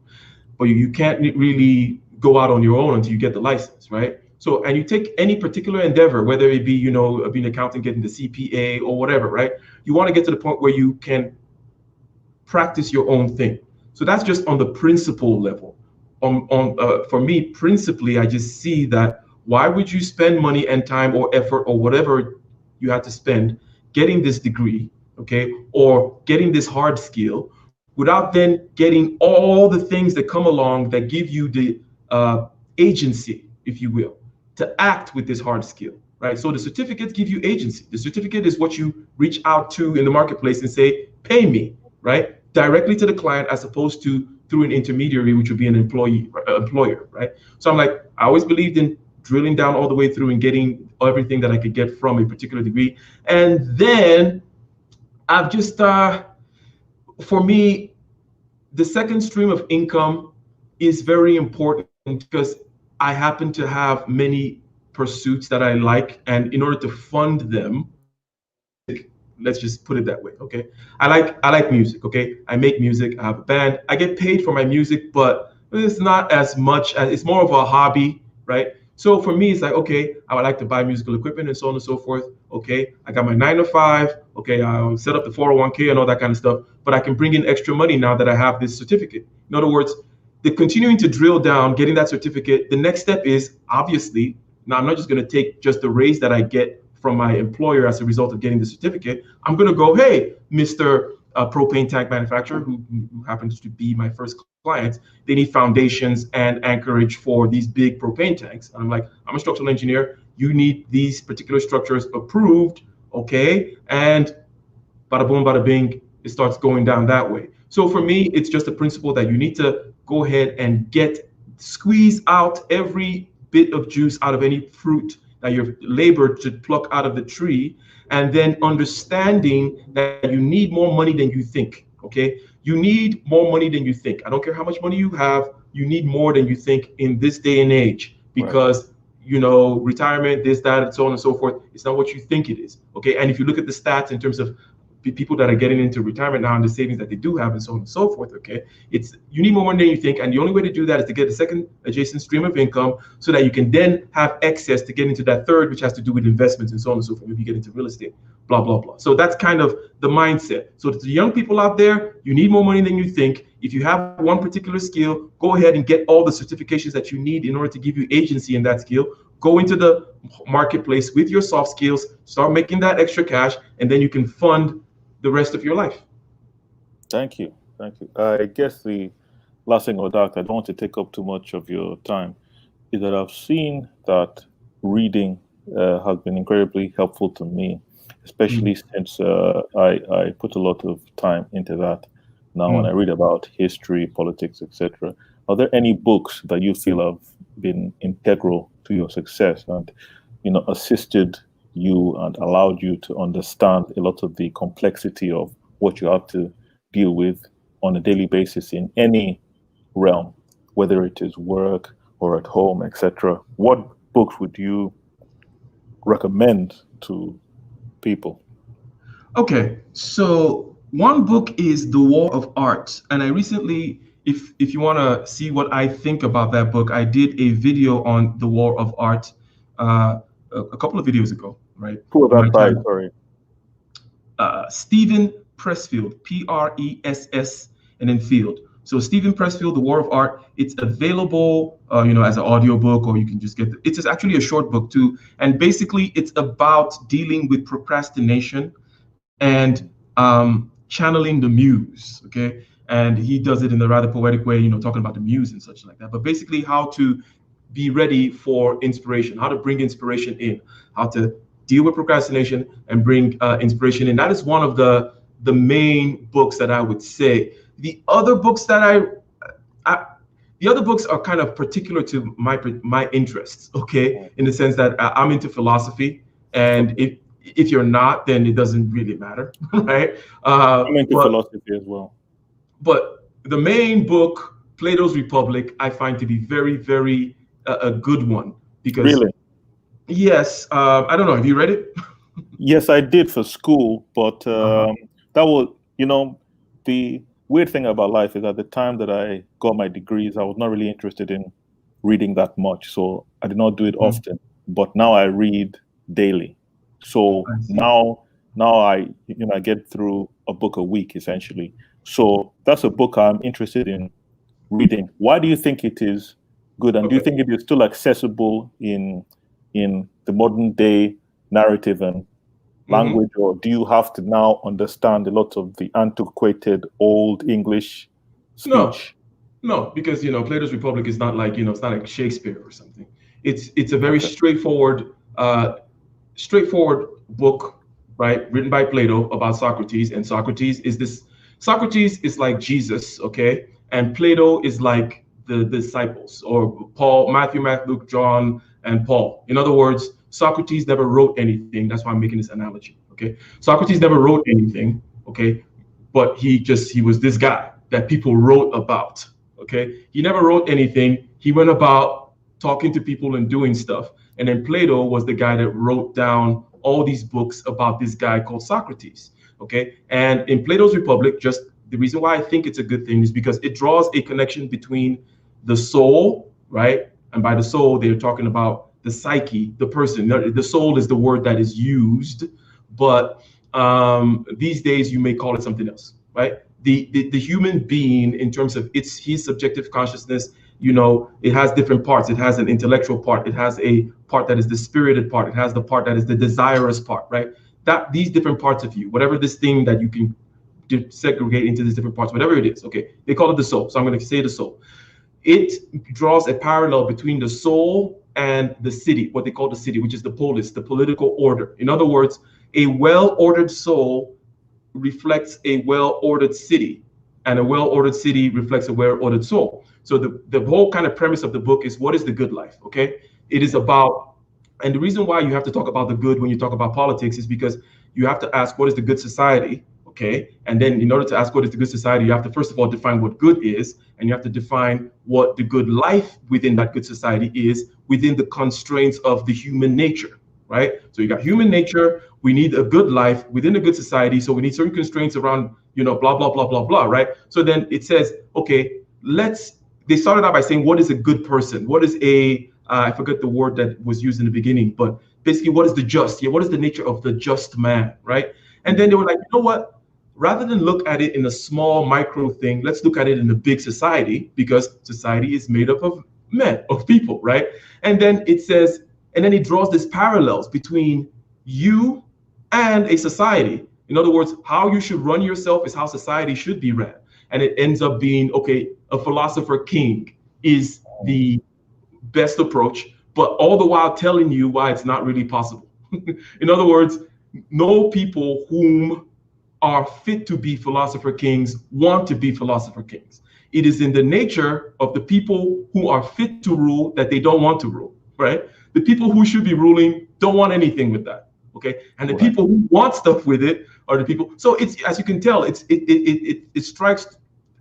or you can't really go out on your own until you get the license, right? So, and you take any particular endeavor, whether it be, being an accountant, getting the CPA or whatever, right? You want to get to the point where you can practice your own thing. So that's just on the principle level. For me, principally, I just see that why would you spend money and time or effort or whatever you had to spend getting this degree, okay, or getting this hard skill without then getting all the things that come along that give you the agency, if you will, to act with this hard skill, right? So the certificates give you agency. The certificate is what you reach out to in the marketplace and say, pay me, right? Directly to the client as opposed to through an intermediary, which would be an employer, right? So I'm like, I always believed in drilling down all the way through and getting everything that I could get from a particular degree. And then I've just, for me, the second stream of income is very important because I happen to have many pursuits that I like, and in order to fund them, let's just put it that way, okay? I like music, okay? I make music, I have a band, I get paid for my music, but it's not as much as, it's more of a hobby, right? So for me, it's like, okay, I would like to buy musical equipment and so on and so forth. Okay, I got my 9 to 5. Okay, I'll set up the 401k and all that kind of stuff. But I can bring in extra money now that I have this certificate. In other words, the continuing to drill down, getting that certificate. The next step is obviously, now I'm not just going to take just the raise that I get from my employer as a result of getting the certificate. I'm going to go, hey, Mr. Propane tank manufacturer, who happens to be my first clients, they need foundations and anchorage for these big propane tanks. And I'm like, I'm a structural engineer. You need these particular structures approved, okay? And bada boom, bada bing, it starts going down that way. So for me, it's just a principle that you need to go ahead and squeeze out every bit of juice out of any fruit that you've labored to pluck out of the tree, and then understanding that you need more money than you think, okay? You need more money than you think. I don't care how much money you have, you need more than you think in this day and age, because retirement, this, that, and so on and so forth, it's not what you think it is, okay? And if you look at the stats in terms of people that are getting into retirement now and the savings that they do have and so on and so forth, okay? You need more money than you think, and the only way to do that is to get a second adjacent stream of income so that you can then have excess to get into that third, which has to do with investments and so on and so forth. Maybe you get into real estate, blah, blah, blah. So that's kind of the mindset. So to the young people out there, you need more money than you think. If you have one particular skill, go ahead and get all the certifications that you need in order to give you agency in that skill. Go into the marketplace with your soft skills, start making that extra cash, and then you can fund the rest of your life. Thank you. I guess the last thing, Doctor, I don't want to take up too much of your time, is that I've seen that reading has been incredibly helpful to me, especially since I put a lot of time into that. Now, when I read about history, politics, etc., are there any books that you feel have been integral to your success and assisted you and allowed you to understand a lot of the complexity of what you have to deal with on a daily basis in any realm, whether it is work or at home, etc.? What books would you recommend to people? Okay, so one book is The War of Art, and I recently, if you want to see what I think about that book, I did a video on The War of Art a couple of videos ago, right? Who was that by? Sorry. Stephen Pressfield, Press, and then Field. So Stephen Pressfield, The War of Art. It's available, as an audiobook, or you can just get it's actually a short book too. And basically, it's about dealing with procrastination and channeling the muse. Okay, and he does it in a rather poetic way, talking about the muse and such like that. But basically, how to be ready for inspiration, how to bring inspiration in, how to deal with procrastination and bring inspiration in. That is one of the main books that I would say. The other books that the other books are kind of particular to my interests, okay, in the sense that I'm into philosophy, and if you're not, then it doesn't really matter, right? I'm into philosophy as well. But the main book, Plato's Republic, I find to be very, very a good one, because really, yes, I don't know. Have you read it? Yes, I did for school, but that was, weird thing about life is at the time that I got my degrees, I was not really interested in reading that much, so I did not do it often. But now I read daily. So now I get through a book a week essentially. So that's a book I'm interested in reading. Why do you think it is good, and do you think it is still accessible in the modern day narrative and language, or do you have to now understand a lot of the antiquated old English speech? No, because Plato's Republic is not like it's not like Shakespeare or something. It's a very straightforward book, right, written by Plato about Socrates, and Socrates is like Jesus, okay, and Plato is like the disciples, or Paul, Matthew, Mark, Luke, John, and Paul. In other words, Socrates never wrote anything. That's why I'm making this analogy, okay? Socrates never wrote anything, okay, but he was this guy that people wrote about, okay? He never wrote anything. He went about talking to people and doing stuff. And then Plato was the guy that wrote down all these books about this guy called Socrates, okay? And in Plato's Republic, just the reason why I think it's a good thing is because it draws a connection between the soul, right? And by the soul, they're talking about the psyche, the person. The soul is the word that is used, but these days you may call it something else, right? The human being, in terms of his subjective consciousness, it has different parts. It has an intellectual part. It has a part that is the spirited part. It has the part that is the desirous part, right? These different parts of you, whatever this thing that you can segregate into these different parts, whatever it is, okay, they call it the soul. So I'm going to say the soul. It draws a parallel between the soul and the city, what they call the city, which is the polis, the political order. In other words, a well-ordered soul reflects a well-ordered city, and a well-ordered city reflects a well-ordered soul. So the whole kind of premise of the book is, what is the good life, okay? It is about, and the reason why you have to talk about the good when you talk about politics is because you have to ask, what is the good society, okay? And then in order to ask what is the good society, you have to first of all define what good is, and you have to define what the good life within that good society is within the constraints of the human nature, right? So you got human nature, we need a good life within a good society, so we need certain constraints around, blah, blah, blah, blah, blah, right? So then it says, okay, they started out by saying, what is a good person? What is I forget the word that was used in the beginning, but basically, what is the just? Yeah, what is the nature of the just man, right? And then they were like, you know what? Rather than look at it in a small micro thing, let's look at it in a big society, because society is made up of men, of people, right? And then it says, and then it draws these parallels between you and a society. In other words, how you should run yourself is how society should be ran. And it ends up being, okay, a philosopher king is the best approach, but all the while telling you why it's not really possible. In other words, no people whom are fit to be philosopher kings want to be philosopher kings. It is in the nature of the people who are fit to rule that they don't want to rule, right? The people who should be ruling don't want anything with that, okay? And the people who want stuff with it are the people. So it's, as you can tell, it strikes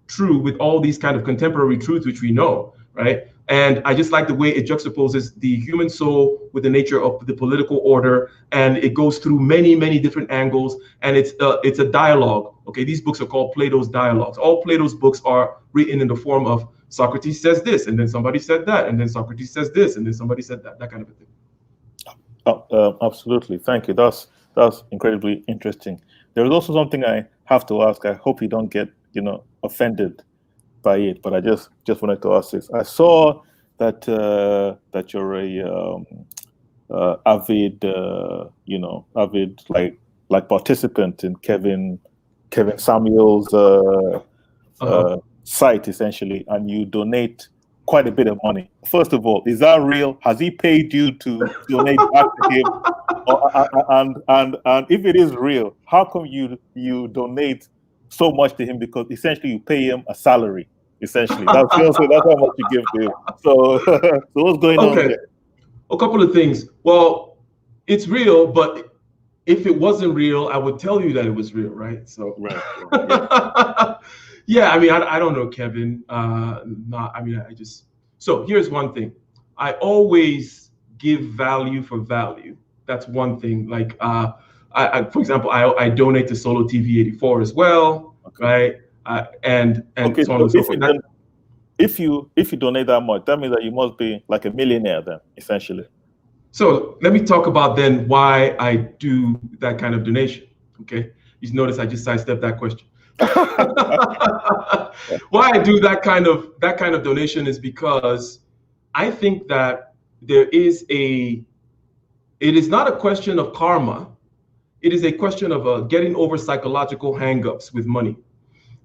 true with all these kind of contemporary truths which we know, right? And I just like the way it juxtaposes the human soul with the nature of the political order, and it goes through many, many different angles, and it's a dialogue. Okay, these books are called Plato's dialogues. All Plato's books are written in the form of Socrates says this, and then somebody said that, and then Socrates says this, and then somebody said that kind of a thing. Absolutely, thank you. That's incredibly interesting. There is also something I have to ask. I hope you don't get offended by it, but I just wanted to ask this. I saw that that you're a avid like participant in Kevin Samuel's site essentially, and you donate quite a bit of money. First of all, is that real? Has he paid you to donate back to him? And if it is real, how come you donate so much to him? Because essentially you pay him a salary. Essentially, that's how much you give to him. So what's going on there? A couple of things. Well, it's real, but if it wasn't real, I would tell you that it was real, right? So right. Yeah, I mean, I don't know, Kevin. So here's one thing. I always give value for value. That's one thing. Like, for example, I donate to Solo TV 84 as well, okay. Right? and Okay, so on so and so forth. if you donate that much, that means that you must be like a millionaire then, essentially. So let me talk about then why I do that kind of donation. Okay, you notice I just sidestepped that question. Why I do that kind of donation is because I think that it is not a question of karma. It is a question of getting over psychological hangups with money.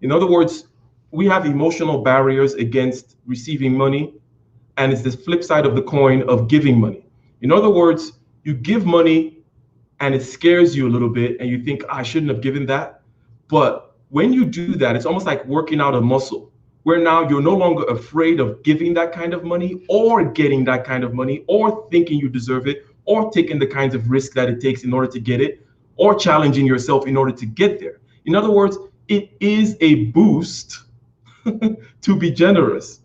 In other words, we have emotional barriers against receiving money, and it's the flip side of the coin of giving money. In other words, you give money and it scares you a little bit, and you think, I shouldn't have given that. But when you do that, it's almost like working out a muscle where now you're no longer afraid of giving that kind of money or getting that kind of money or thinking you deserve it or taking the kinds of risk that it takes in order to get it or challenging yourself in order to get there. In other words, it is a boost to be generous.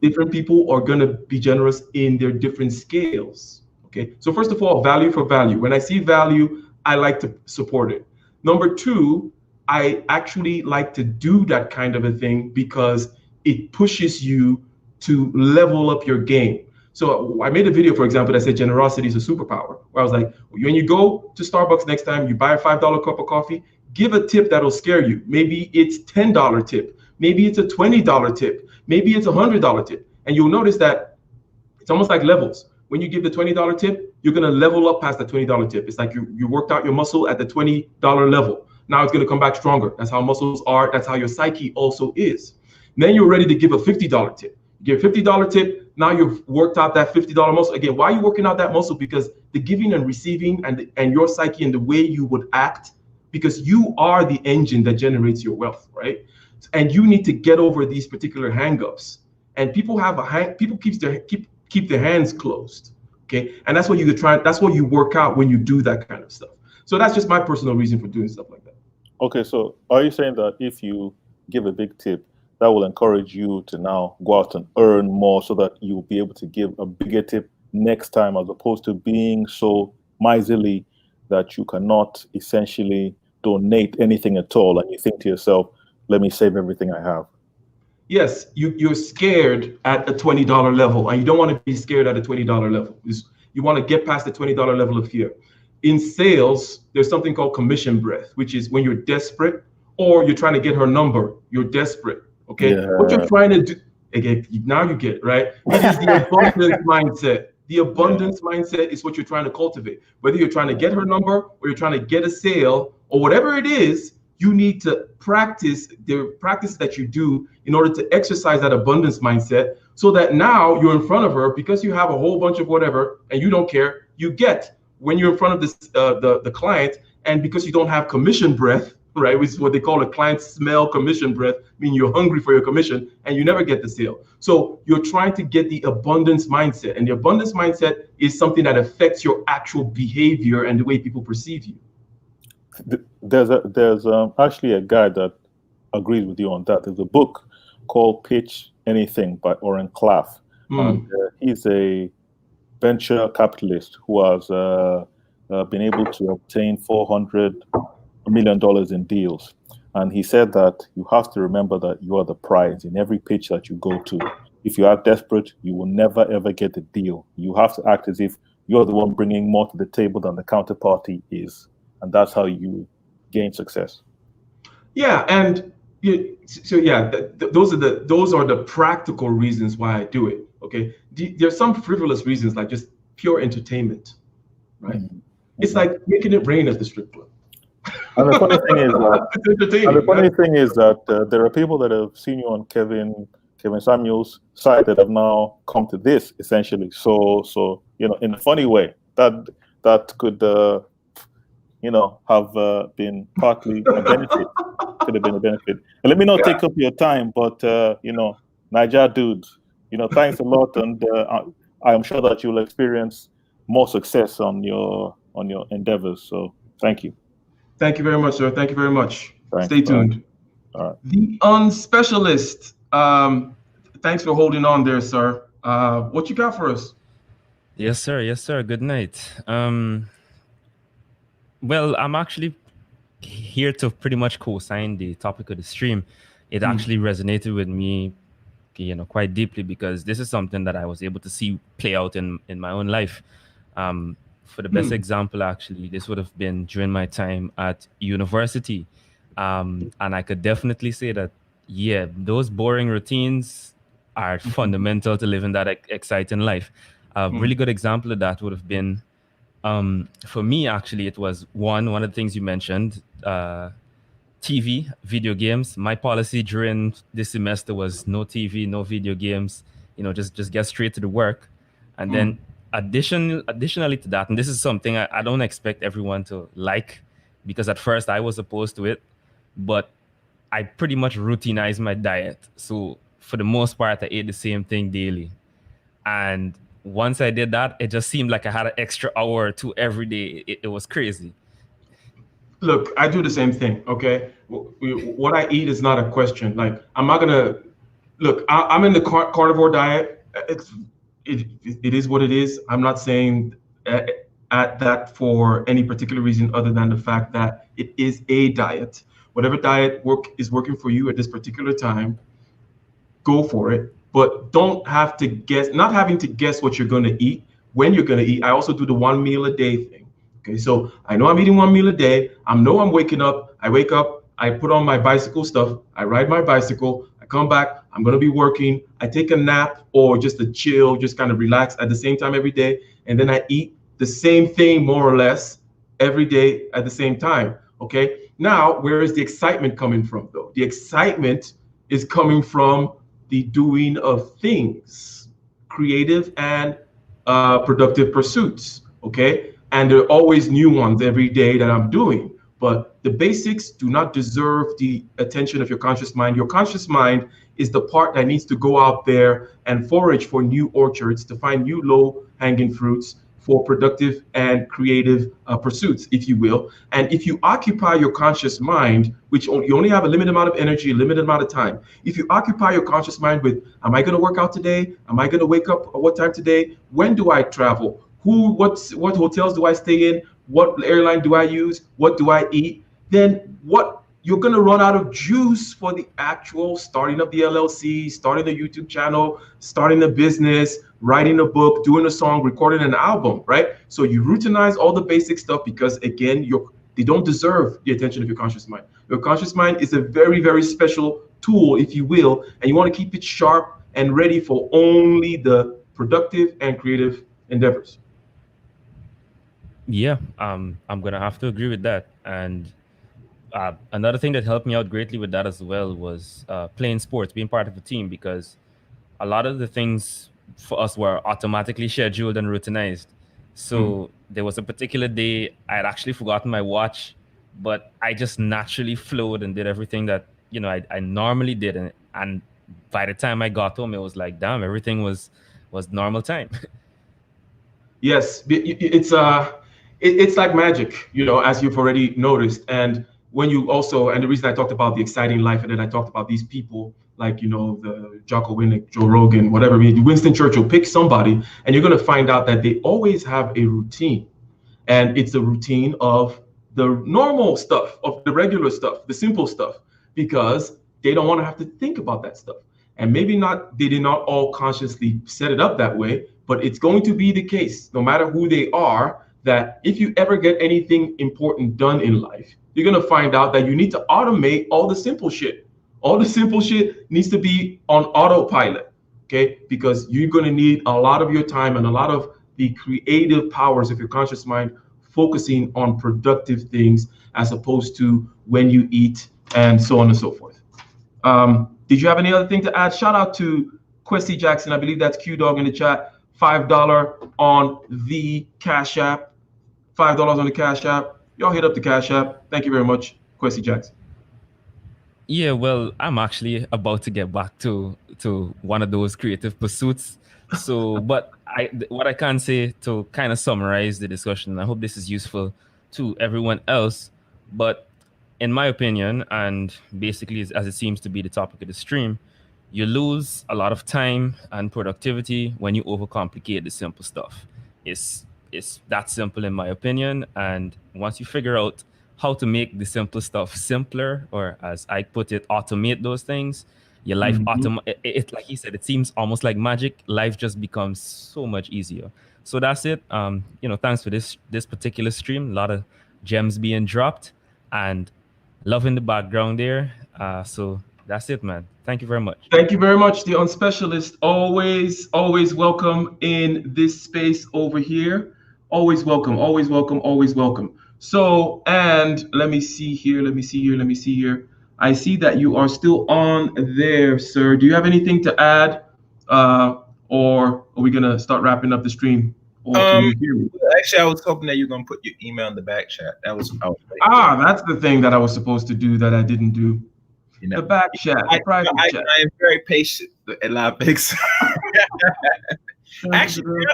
Different people are going to be generous in their different scales. Okay. So first of all, value for value. When I see value, I like to support it. Number two, I actually like to do that kind of a thing because it pushes you to level up your game. So I made a video, for example, that said generosity is a superpower, where I was like, when you go to Starbucks next time, you buy a $5 cup of coffee, give a tip that'll scare you. Maybe it's $10 tip. Maybe it's a $20 tip. Maybe it's a $100 tip. And you'll notice that it's almost like levels. When you give the $20 tip, you're going to level up past the $20 tip. It's like you worked out your muscle at the $20 level. Now it's going to come back stronger. That's how muscles are. That's how your psyche also is. Then you're ready to give a $50 tip. You give a $50 tip. Now you've worked out that $50 muscle. Again, why are you working out that muscle? Because the giving and receiving and your psyche and the way you would act, because you are the engine that generates your wealth, right? And you need to get over these particular hangups. And people keep their hands closed. Okay. And that's what that's what you work out when you do that kind of stuff. So that's just my personal reason for doing stuff like that. Okay, so are you saying that if you give a big tip, that will encourage you to now go out and earn more so that you'll be able to give a bigger tip next time, as opposed to being so miserly that you cannot essentially donate anything at all, and you think to yourself, let me save everything I have? Yes, you're scared at a $20 level, and you don't want to be scared at a $20 level. You want to get past the $20 level of fear. In sales, there's something called commission breath, which is when you're desperate or you're trying to get her number, you're desperate. Okay. Yeah. What you're trying to do, again, now you get it, right? It is the abundance mindset. The abundance mindset is what you're trying to cultivate. Whether you're trying to get her number or you're trying to get a sale or whatever it is, you need to practice the practice that you do in order to exercise that abundance mindset, so that now you're in front of her because you have a whole bunch of whatever and you don't care. You get when you're in front of this the client, and because you don't have commission breath, right, which is what they call a client smell commission breath, meaning you're hungry for your commission and you never get the sale. So you're trying to get the abundance mindset, and the abundance mindset is something that affects your actual behavior and the way people perceive you. There's actually a guy that agrees with you on that. There's a book called Pitch Anything by Oren Klaff. And he's a venture capitalist who has been able to obtain $400 million in deals. And he said that you have to remember that you are the prize in every pitch that you go to. If you act desperate, you will never, ever get the deal. You have to act as if you're the one bringing more to the table than the counterparty is. And that's how you gain success. Yeah, and those are the practical reasons why I do it. Okay, there's some frivolous reasons, like just pure entertainment, right? Mm-hmm. It's like making it rain at the strip club. And the funny thing is that there are people that have seen you on Kevin Samuel's side that have now come to this essentially. So in a funny way, that could have been partly a benefit. Could have been a benefit. And let me not take up your time, but Niger dude, thanks a lot, and I am sure that you'll experience more success on your endeavors. So thank you. Thank you very much, sir. Thank you very much. Thanks. Stay tuned. All right. The Unspecialist. Thanks for holding on there, sir. What you got for us? Yes, sir. Yes, sir. Good night. Well, I'm actually here to pretty much co-sign the topic of the stream. It actually resonated with me, quite deeply, because this is something that I was able to see play out in my own life. For the best example, actually, this would have been during my time at university. And I could definitely say that, yeah, those boring routines are fundamental to living that exciting life. A really good example of that would have been, for me, actually, it was one of the things you mentioned, TV, video games. My policy during this semester was no TV, no video games. Just get straight to the work. And then additionally to that, and this is something I don't expect everyone to like, because at first I was opposed to it, but I pretty much routinized my diet. So for the most part, I ate the same thing daily. And once I did that, it just seemed like I had an extra hour or two every day. It was crazy. Look, I do the same thing. Okay, what I eat is not a question. Like, I'm not gonna look. I'm in the carnivore diet. It is what it is. I'm not saying at that for any particular reason other than the fact that it is a diet. Whatever diet is working for you at this particular time, go for it. But don't have to guess. Not having to guess what you're going to eat, when you're going to eat. I also do the 1 meal a day thing. Okay, so I know I'm eating 1 meal a day. I know I'm waking up. I wake up. I put on my bicycle stuff. I ride my bicycle. I come back. I'm going to be working. I take a nap or just a chill, just kind of relax at the same time every day. And then I eat the same thing more or less every day at the same time. Okay, now where is the excitement coming from, though? The excitement is coming from the doing of things, creative and productive pursuits. Okay, and there are always new ones every day that I'm doing. But the basics do not deserve the attention of your conscious mind. Your conscious mind is the part that needs to go out there and forage for new orchards, to find new low-hanging fruits for productive and creative pursuits, if you will. And if you occupy your conscious mind, which you only have a limited amount of energy, a limited amount of time, if you occupy your conscious mind with, am I going to work out today? Am I going to wake up at what time today? When do I travel? What hotels do I stay in? What airline do I use? What do I eat? Then you're going to run out of juice for the actual starting of the LLC, starting the YouTube channel, starting a business, writing a book, doing a song, recording an album, right? So you routinize all the basic stuff because, again, they don't deserve the attention of your conscious mind. Your conscious mind is a very, very special tool, if you will, and you want to keep it sharp and ready for only the productive and creative endeavors. Yeah, I'm gonna have to agree with that. And another thing that helped me out greatly with that as well was playing sports, being part of a team, because a lot of the things for us were automatically scheduled and routinized. So there was a particular day I had actually forgotten my watch, but I just naturally flowed and did everything that I normally did, and by the time I got home, it was like, damn, everything was normal time. Yes, it's like magic, as you've already noticed. And when you also, and the reason I talked about the exciting life, and then I talked about these people like, the Jocko Willink, Joe Rogan, whatever, Winston Churchill, pick somebody, and you're going to find out that they always have a routine. And it's a routine of the normal stuff, of the regular stuff, the simple stuff, because they don't want to have to think about that stuff. And maybe they did not all consciously set it up that way, but it's going to be the case, no matter who they are, that if you ever get anything important done in life, you're going to find out that you need to automate all the simple shit. All the simple shit needs to be on autopilot, okay? Because you're going to need a lot of your time and a lot of the creative powers of your conscious mind focusing on productive things as opposed to when you eat and so on and so forth. Did you have any other thing to add? Shout out to Questy Jackson. I believe that's Q Dog in the chat. $5 on the Cash App. $5 on the Cash App. Y'all hit up the Cash App. Thank you very much, Questy Jackson. Yeah, well, I'm actually about to get back to one of those creative pursuits. So, but what I can say to kind of summarize the discussion, I hope this is useful to everyone else, but in my opinion, and basically as it seems to be the topic of the stream, you lose a lot of time and productivity when you overcomplicate the simple stuff. It's that simple in my opinion. And once you figure out how to make the simple stuff simpler, or as I put it, automate those things. Your life it like he said, it seems almost like magic. Life just becomes so much easier. So that's it. Thanks for this particular stream. A lot of gems being dropped, and love in the background there. So that's it, man. Thank you very much. Thank you very much, the Unspecialist. Always welcome in this space over here. Always welcome, always welcome, always welcome. So, and let me see here. I see that you are still on there, sir. Do you have anything to add? Or are we going to start wrapping up the stream? Or can you hear me? Actually, I was hoping that you're going to put your email in the back chat. That's the thing that I was supposed to do that I didn't do. The back chat, the private chat. I am very patient with a lot of things. Actually,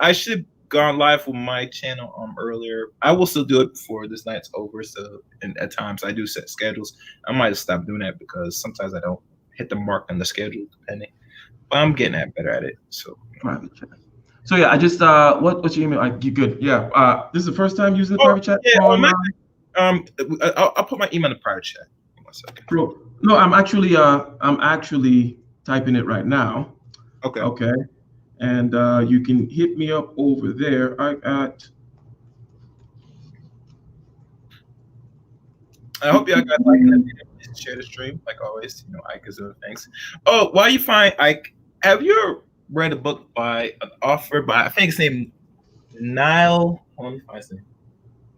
I should have gone live with my channel earlier. I will still do it before this night's over. So, and at times I do set schedules. I might stop doing that because sometimes I don't hit the mark on the schedule, depending. But I'm getting better at it. So private chat. So yeah, I just what's your email? You good? Yeah. This is the first time using the private chat. Yeah, I'll put my email in the private chat. 1 second. Bro, no, I'm actually typing it right now. Okay. Okay. And you can hit me up over there. I hope y'all guys like it. Share the stream, like always. Ike is doing things. Oh, while you find Ike, have you ever read a book by an author by, I think his name Niall? Let me find his name.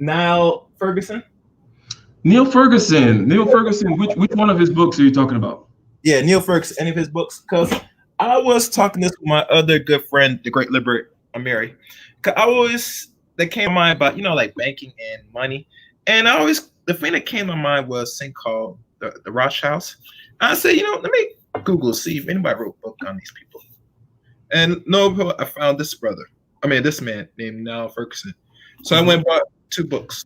Niall Ferguson. Neil Ferguson. Which one of his books are you talking about? Yeah, Neil Ferguson. Any of his books? Because I was talking this with my other good friend, the great liberator Amiri. That came to mind about like banking and money, and the thing that came to mind was a thing called the Rothschilds. I said, let me Google see if anybody wrote a book on these people, and no, I found this man named Niall Ferguson. So I went and bought 2 books.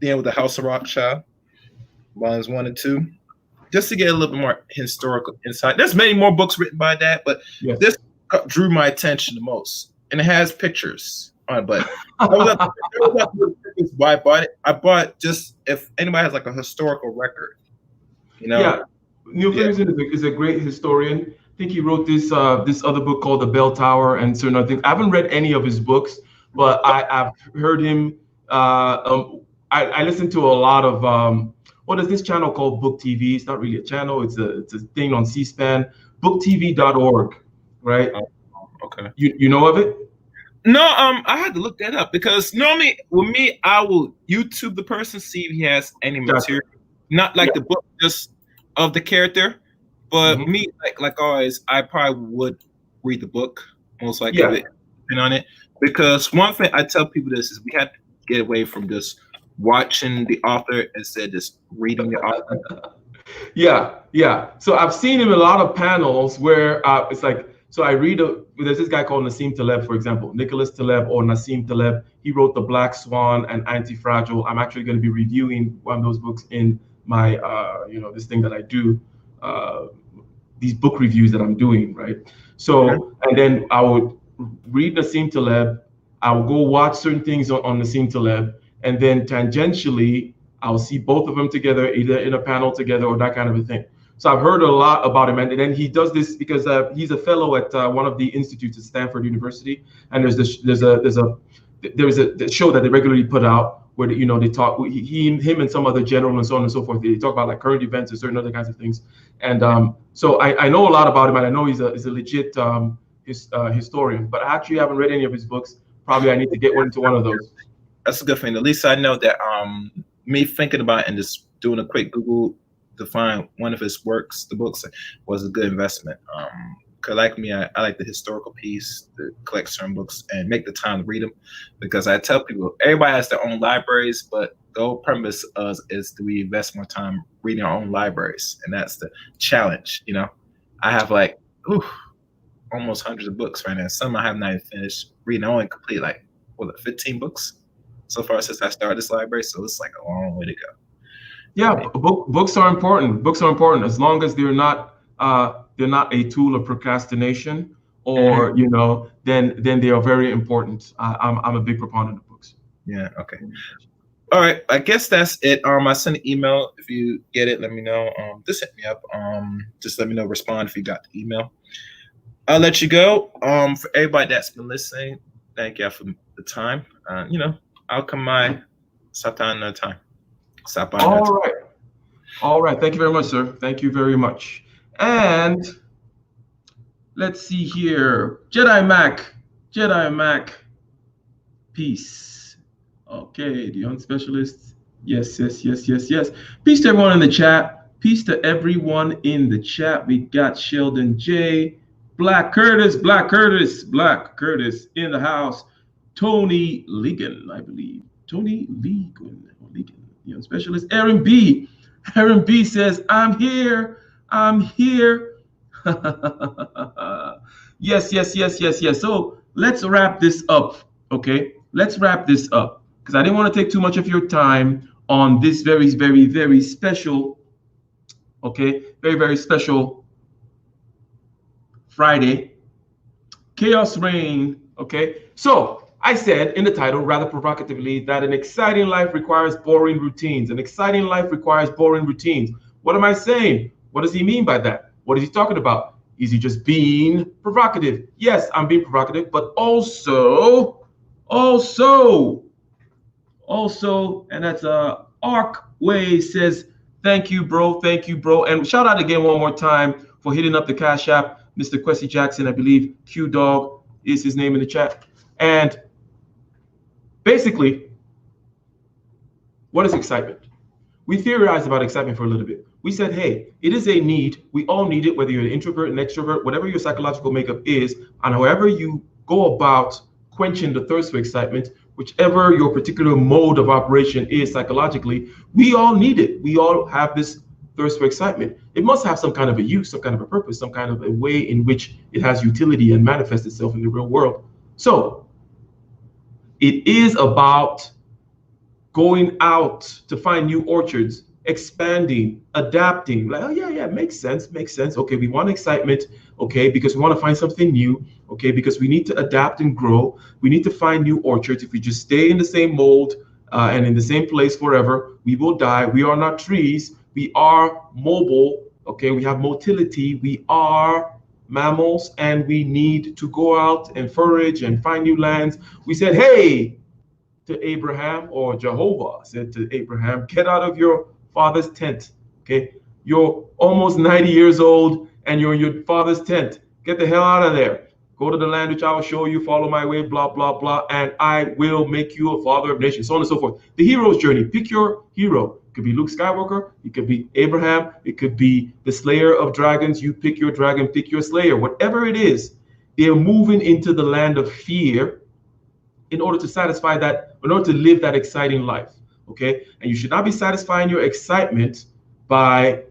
With the House of Rothschild, volumes 1 and 2, just to get a little bit more historical insight. There's many more books written by that, but this drew my attention the most, and it has pictures on it. But why I bought it. I bought just if anybody has like a historical record, Yeah, Neil Ferguson is a great historian. I think he wrote this other book called The Bell Tower and certain other things. I haven't read any of his books, but I've heard him. I listen to a lot of what is this channel called Book TV? It's not really a channel. It's a thing on C-SPAN. Booktv.org, right? Okay. You know of it? No, I had to look that up because normally with me, I will YouTube the person, see if he has any material, not like the book just of the character, but me, like always, I probably would read the book most likely on it, because one thing I tell people this is we have to get away from just watching the author instead of just reading the author. Yeah. So I've seen him in a lot of panels where it's like, so I read, there's this guy called Nassim Taleb, for example, Nicholas Taleb or Nassim Taleb. He wrote The Black Swan and Anti-Fragile. I'm actually going to be reviewing one of those books in my, this thing that I do, these book reviews that I'm doing, right? So, and then I would read Nassim Taleb. I will go watch certain things on Nassim Taleb. And then tangentially, I'll see both of them together, either in a panel together or that kind of a thing. So I've heard a lot about him. And then he does this because he's a fellow at one of the institutes at Stanford University. And there's a show that they regularly put out where, they talk, him and some other general and so on and so forth. They talk about like current events and certain other kinds of things. And so I know a lot about him, and I know he's a legit historian, but I actually haven't read any of his books. Probably I need to get into one of those. That's a good thing. At least I know that me thinking about it and just doing a quick Google to find one of his works, the books, was a good investment. Because like me, I like the historical piece, to collect certain books and make the time to read them. Because I tell people, everybody has their own libraries, but the whole premise is do we invest more time reading our own libraries? And that's the challenge, I have almost hundreds of books right now. Some I have not even finished reading. I only complete 15 books so far since I started this library, so it's like a long way to go. Yeah, books are important. Books are important as long as they're not a tool of procrastination, or then they are very important. I'm a big proponent of books. Yeah. Okay. All right, I guess that's it. I sent an email. If you get it, let me know. Just hit me up. Just let me know. Respond if you got the email. I'll let you go. For everybody that's been listening, thank you for the time. I'll come my stop down another time. Stop by another All time. right. All right. Thank you very much, sir. Thank you very much. And let's see here. Jedi Mac, peace. Okay, the young specialist. Yes, yes, yes, yes, yes. Peace to everyone in the chat. Peace to everyone in the chat. We got Sheldon J, Black Curtis, Black Curtis in the house. Tony Ligon, I believe. Tony Ligon, the young specialist. Aaron B. Aaron B says, I'm here. I'm here. Yes, yes, yes, yes, yes. So let's wrap this up. Okay. Let's wrap this up because I didn't want to take too much of your time on this very, very, very special, okay, very, very special Friday. Chaos Reign. Okay. So I said in the title, rather provocatively, that an exciting life requires boring routines. An exciting life requires boring routines. What am I saying? What does he mean by that? What is he talking about? Is he just being provocative? Yes, I'm being provocative, but also, and that's Arc Way says, thank you, bro. Thank you, bro. And shout out again one more time for hitting up the Cash App. Mr. Quessy Jackson, I believe Q Dog is his name in the chat. And basically, what is excitement? We theorized about excitement for a little bit. We said, hey, it is a need. We all need it, whether you're an introvert, an extrovert, whatever your psychological makeup is, and however you go about quenching the thirst for excitement, whichever your particular mode of operation is psychologically, we all need it. We all have this thirst for excitement. It must have some kind of a use, some kind of a purpose, some kind of a way in which it has utility and manifests itself in the real world. So it is about going out to find new orchards, expanding, adapting. Like, oh yeah, makes sense. Okay, we want excitement, okay, because we want to find something new, okay, because we need to adapt and grow. We need to find new orchards. If we just stay in the same mold and in the same place forever, we will die. We are not trees. We are mobile, okay, we have motility. We are mammals, and we need to go out and forage and find new lands. We said, hey, to Abraham, or Jehovah said to Abraham, get out of your father's tent. Okay, you're almost 90 years old and you're in your father's tent. Get the hell out of there. Go to the land which I will show you, follow my way, blah, blah, blah, and I will make you a father of nations, so on and so forth. The hero's journey. Pick your hero. It could be Luke Skywalker, it could be Abraham, it could be the slayer of dragons. You pick your dragon, pick your slayer. Whatever it is, they're moving into the land of fear in order to satisfy that, in order to live that exciting life, okay? And you should not be satisfying your excitement by,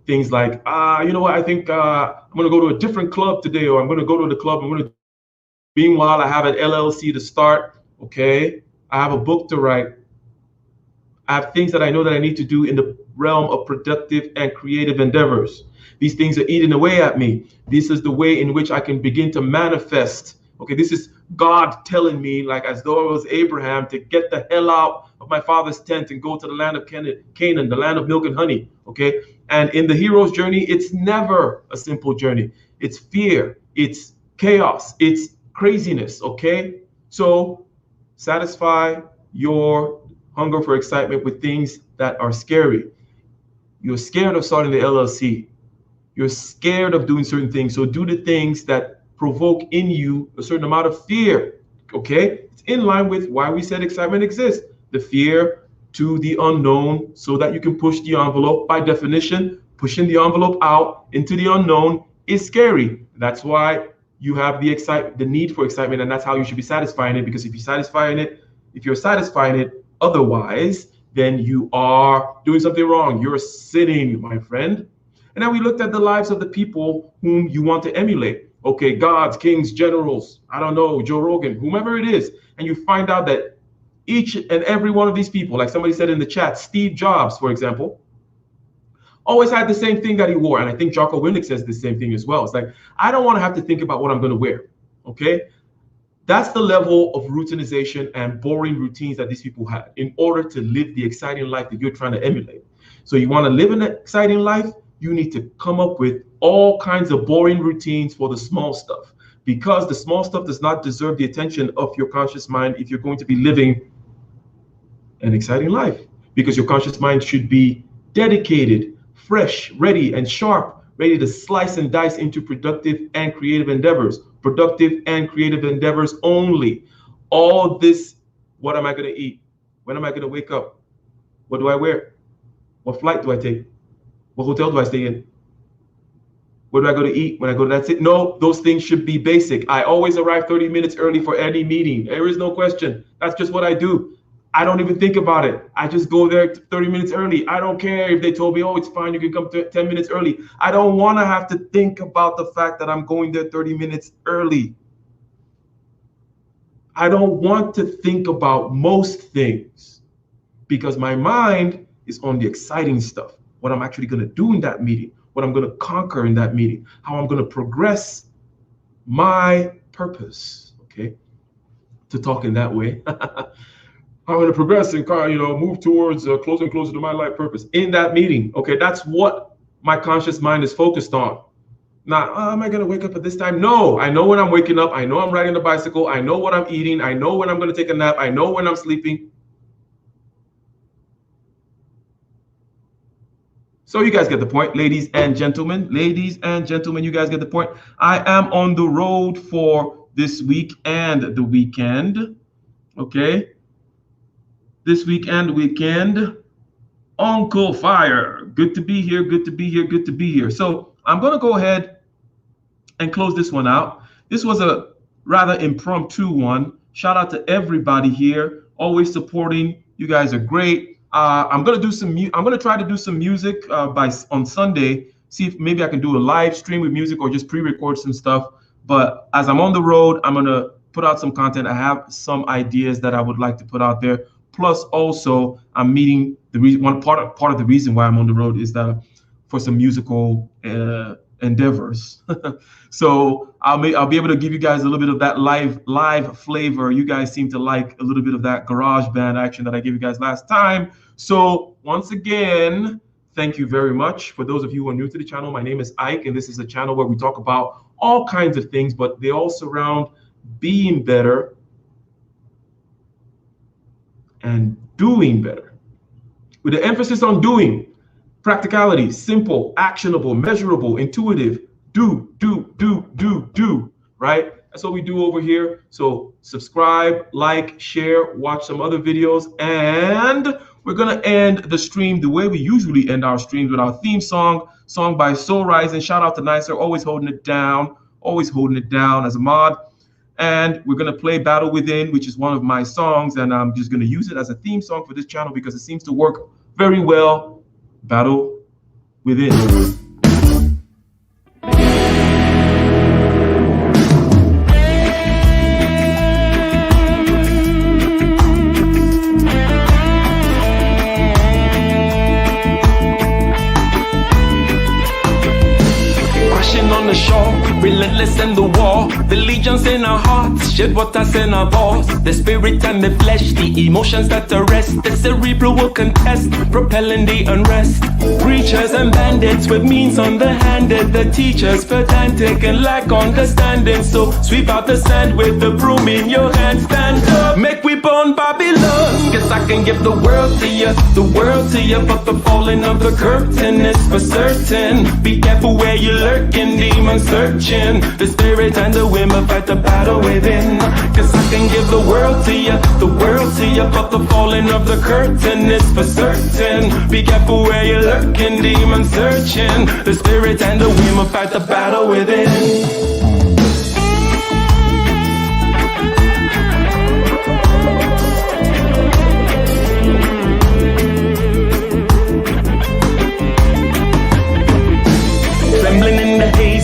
things like, you know what, I think I'm gonna go to a different club today, or I'm gonna go to the club, meanwhile, I have an LLC to start, okay? I have a book to write. I have things that I know that I need to do in the realm of productive and creative endeavors. These things are eating away at me. This is the way in which I can begin to manifest. Okay, this is God telling me, like as though it was Abraham, to get the hell out of my father's tent and go to the land of Canaan, the land of milk and honey. Okay, and in the hero's journey, it's never a simple journey. It's fear, it's chaos, it's craziness. Okay, so satisfy your hunger for excitement with things that are scary. You're scared of starting the LLC. You're scared of doing certain things. So do the things that provoke in you a certain amount of fear. Okay? It's in line with why we said excitement exists. The fear to the unknown so that you can push the envelope. By definition, pushing the envelope out into the unknown is scary. That's why you have the need for excitement, and that's how you should be satisfying it, because if you're satisfying it otherwise, then you are doing something wrong. You're sinning, my friend. And then we looked at the lives of the people whom you want to emulate. Okay, gods, kings, generals, I don't know, Joe Rogan, whomever it is. And you find out that each and every one of these people, like somebody said in the chat, Steve Jobs, for example, always had the same thing that he wore. And I think Jocko Willink says the same thing as well. It's like, I don't want to have to think about what I'm going to wear. Okay. That's the level of routinization and boring routines that these people had in order to live the exciting life that you're trying to emulate. So you want to live an exciting life, you need to come up with all kinds of boring routines for the small stuff, because the small stuff does not deserve the attention of your conscious mind if you're going to be living an exciting life, because your conscious mind should be dedicated, fresh, ready, and sharp, ready to slice and dice into productive and creative endeavors. Productive and creative endeavors only. All this, what am I going to eat? When am I going to wake up? What do I wear? What flight do I take? What hotel do I stay in? Where do I go to eat when I go to that's it? No, those things should be basic. I always arrive 30 minutes early for any meeting. There is no question. That's just what I do. I don't even think about it. I just go there 30 minutes early. I don't care if they told me, oh, it's fine, you can come 10 minutes early. I don't want to have to think about the fact that I'm going there 30 minutes early. I don't want to think about most things because my mind is on the exciting stuff, what I'm actually going to do in that meeting, what I'm going to conquer in that meeting, how I'm going to progress my purpose, okay? To talk in that way. I'm going to progress and move towards closer and closer to my life purpose in that meeting. Okay, that's what my conscious mind is focused on. Not, am I going to wake up at this time? No, I know when I'm waking up. I know I'm riding the bicycle. I know what I'm eating. I know when I'm going to take a nap. I know when I'm sleeping. So you guys get the point, ladies and gentlemen. Ladies and gentlemen, you guys get the point. I am on the road for this week and the weekend. Okay. This weekend, Uncle Fire. Good to be here, good to be here, good to be here. So I'm going to go ahead and close this one out. This was a rather impromptu one. Shout out to everybody here, always supporting. You guys are great. I'm going to try to do some music on Sunday. See if maybe I can do a live stream with music or just pre-record some stuff. But as I'm on the road, I'm going to put out some content. I have some ideas that I would like to put out there. Plus, also, I'm meeting part of the reason why I'm on the road is that for some musical endeavors. So I'll be able to give you guys a little bit of that live flavor. You guys seem to like a little bit of that garage band action that I gave you guys last time. So once again, thank you very much. For those of you who are new to the channel, my name is Ike, and this is a channel where we talk about all kinds of things, but they all surround being better and doing better, with the emphasis on doing. Practicality, simple, actionable, measurable, intuitive. Do, right? That's what we do over here. So subscribe, like, share, watch some other videos, and we're gonna end the stream the way we usually end our streams, with our theme song by Soul Rising. Shout out to Nicer, always holding it down as a mod. And we're going to play Battle Within, which is one of my songs. And I'm just going to use it as a theme song for this channel because it seems to work very well. Battle Within. On the shore, relentless in the war, the legions in our hearts, shed waters in our balls, the spirit and the flesh, the emotions that arrest, the cerebral will contest, propelling the unrest. Preachers and bandits with means underhanded, the teachers pedantic and lack understanding, so sweep out the sand with the broom in your hand. Stand up, make we born Babylon, guess I can give the world to you, but the falling of the curtain is for certain. Be careful where you're lurking, demons searching, the spirit and the women fight the battle within. Cause I can give the world to you, but the falling of the curtain is for certain. Be careful where you're lurking, demons searching, the spirit and the women fight the battle within.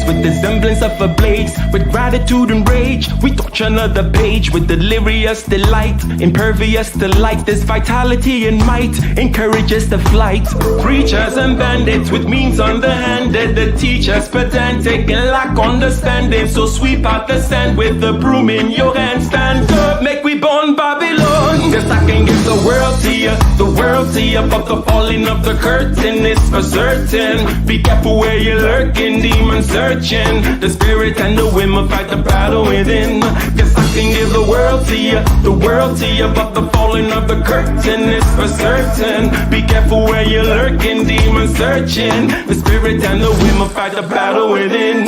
With the semblance of a blaze, With gratitude and rage, we touch another page with delirious delight, impervious to light. This vitality and might encourages the flight. Preachers and bandits with memes underhanded, the teachers pedantic and lack understanding. So sweep out the sand with the broom in your hand. Stand up, make we born Babylon. Guess I can give the world to you, the world to you. But the falling of the curtain is for certain. Be careful where you're lurking, demon searching. The spirit and the women fight the battle within. Guess I can give the world to you, the world to you. But the falling of the curtain is for certain. Be careful where you're lurking, demon searching. The spirit and the women fight the battle within.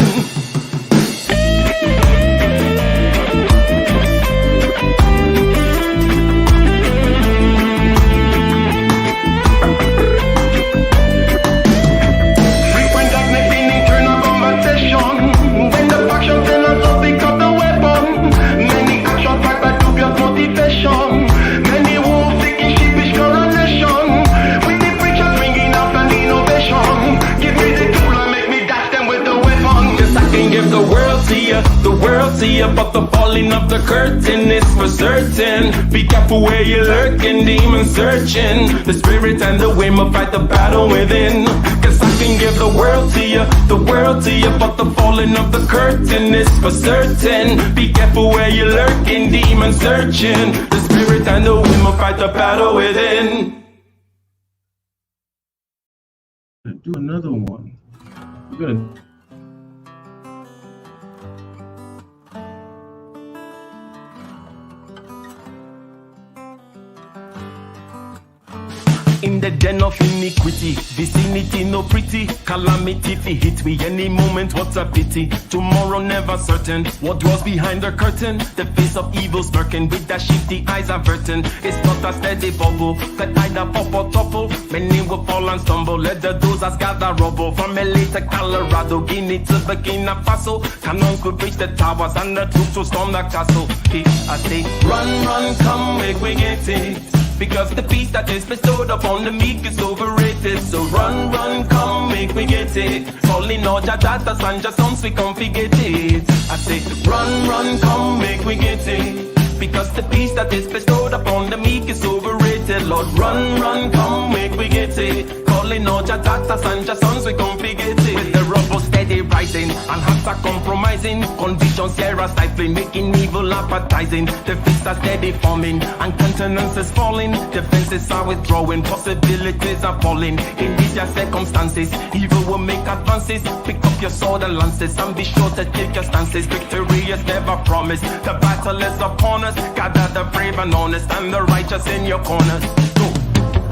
The world to you, but the falling of the curtain is for certain. Be careful where you're lurking, demon searching. The spirit and the women fight the battle within. Cause I can give the world to you, the world to you, but the falling of the curtain is for certain. Be careful where you're lurking, demon searching. The spirit and the women fight the battle within. Do another one. We're gonna In the den of iniquity, vicinity no pretty, calamity fi hit we any moment, what a pity. Tomorrow never certain, what dwells behind the curtain. The face of evil smirking with that shifty eyes averting. It's not a steady bubble, that either pop or topple. Many will fall and stumble, let the dozers gather rubble. From LA to Colorado, Guinea to Burkina Faso. Cannons could reach the towers and the troops will storm the castle. I say, run, run, come, make we get it. Because the peace that is bestowed upon the meek is overrated. So run, run, come, make we get it. Calling all your daughters and your sons, we come forget it. I say, run, run, come, make we get it. Because the peace that is bestowed upon the meek is overrated. Lord, run, run, come, make we get it. Calling all your daughters and your sons, we come forget it. With the rubble steady rising, and hearts are compromising. Convictions here are stifling, making evil appetizing. The fists are steady forming, and countenance is falling. Defenses are withdrawing, possibilities are falling. In these circumstances, evil will make advances. Pick up your sword and lances, and be sure to take your stances. Victory is never promised, the battle is upon us. Gather the brave and honest, and the righteous in your corners. Go.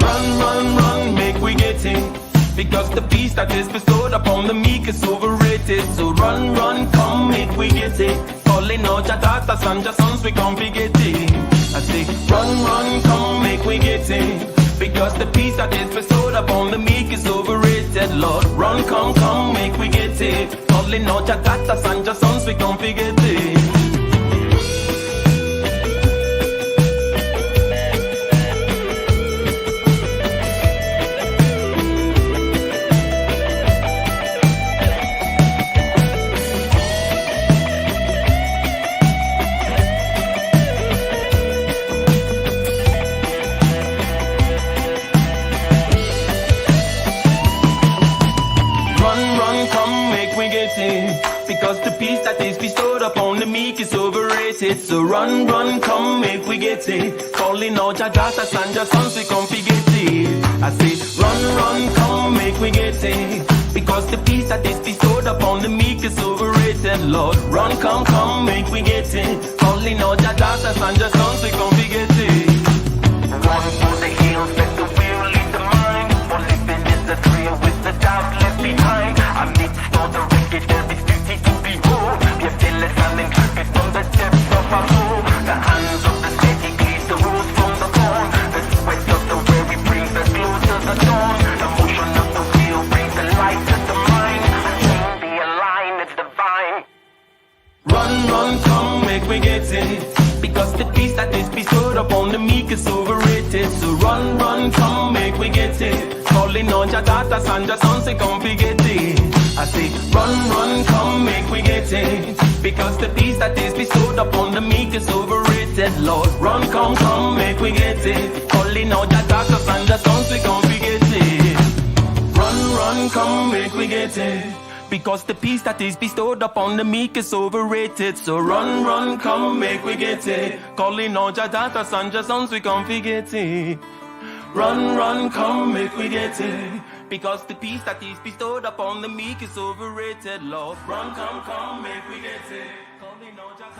Run, run, run, make we get it. Because the peace that is bestowed upon the meek is overrated. So run, run, come, make we get it. Calling out your daughters and your sons, we come forget it. I say, run, run, come, make we get it. Because the peace that is bestowed upon the meek is overrated. Lord, run, come, come, make we get it. Calling out your daughters and your sons, we come forget it. Because the peace that is bestowed upon the meek is overrated. So run, run, come, make we get it. Calling out your daughters and your sons, we come forget it. I say, run, run, come, make we get it. Because the peace that is bestowed upon the meek is overrated. Lord, run, come, come, make we get it. Calling out your daughters and your sons, we come forget it. Run for the hills, let the will lead the mind. For living is the thrill with the doubt left behind. Amidst all the wicked, there is beauty to behold. We are still standing crooked from the depths of our soul. The hands of the steady cleave the rose from the thorn. The sweat of the weary brings us close to the dawn. The motion of the wheel brings the light to the mind. Seeing the align, it's divine. Run, run, come, make we get it. Because the peace that is bestowed upon the meek is overrated. So run, Run, run, come, make we get it. Calling on your daughters and your sons, they come we get it. I say, run, run, come, make we get it. Because the peace that is bestowed upon the meek is overrated, Lord. Run, come, make we get it. Calling on your daughters and your sons, we come we get it. Run, run, come, make we get it. Because the peace that is bestowed upon the meek is overrated. So run, run, come, make we get it. Calling on your daughters and your sons, we come we get it. Run, run, come, make we get it. Because the peace that is bestowed upon the meek is overrated, Lord. Run, come, make we get it. Calling on your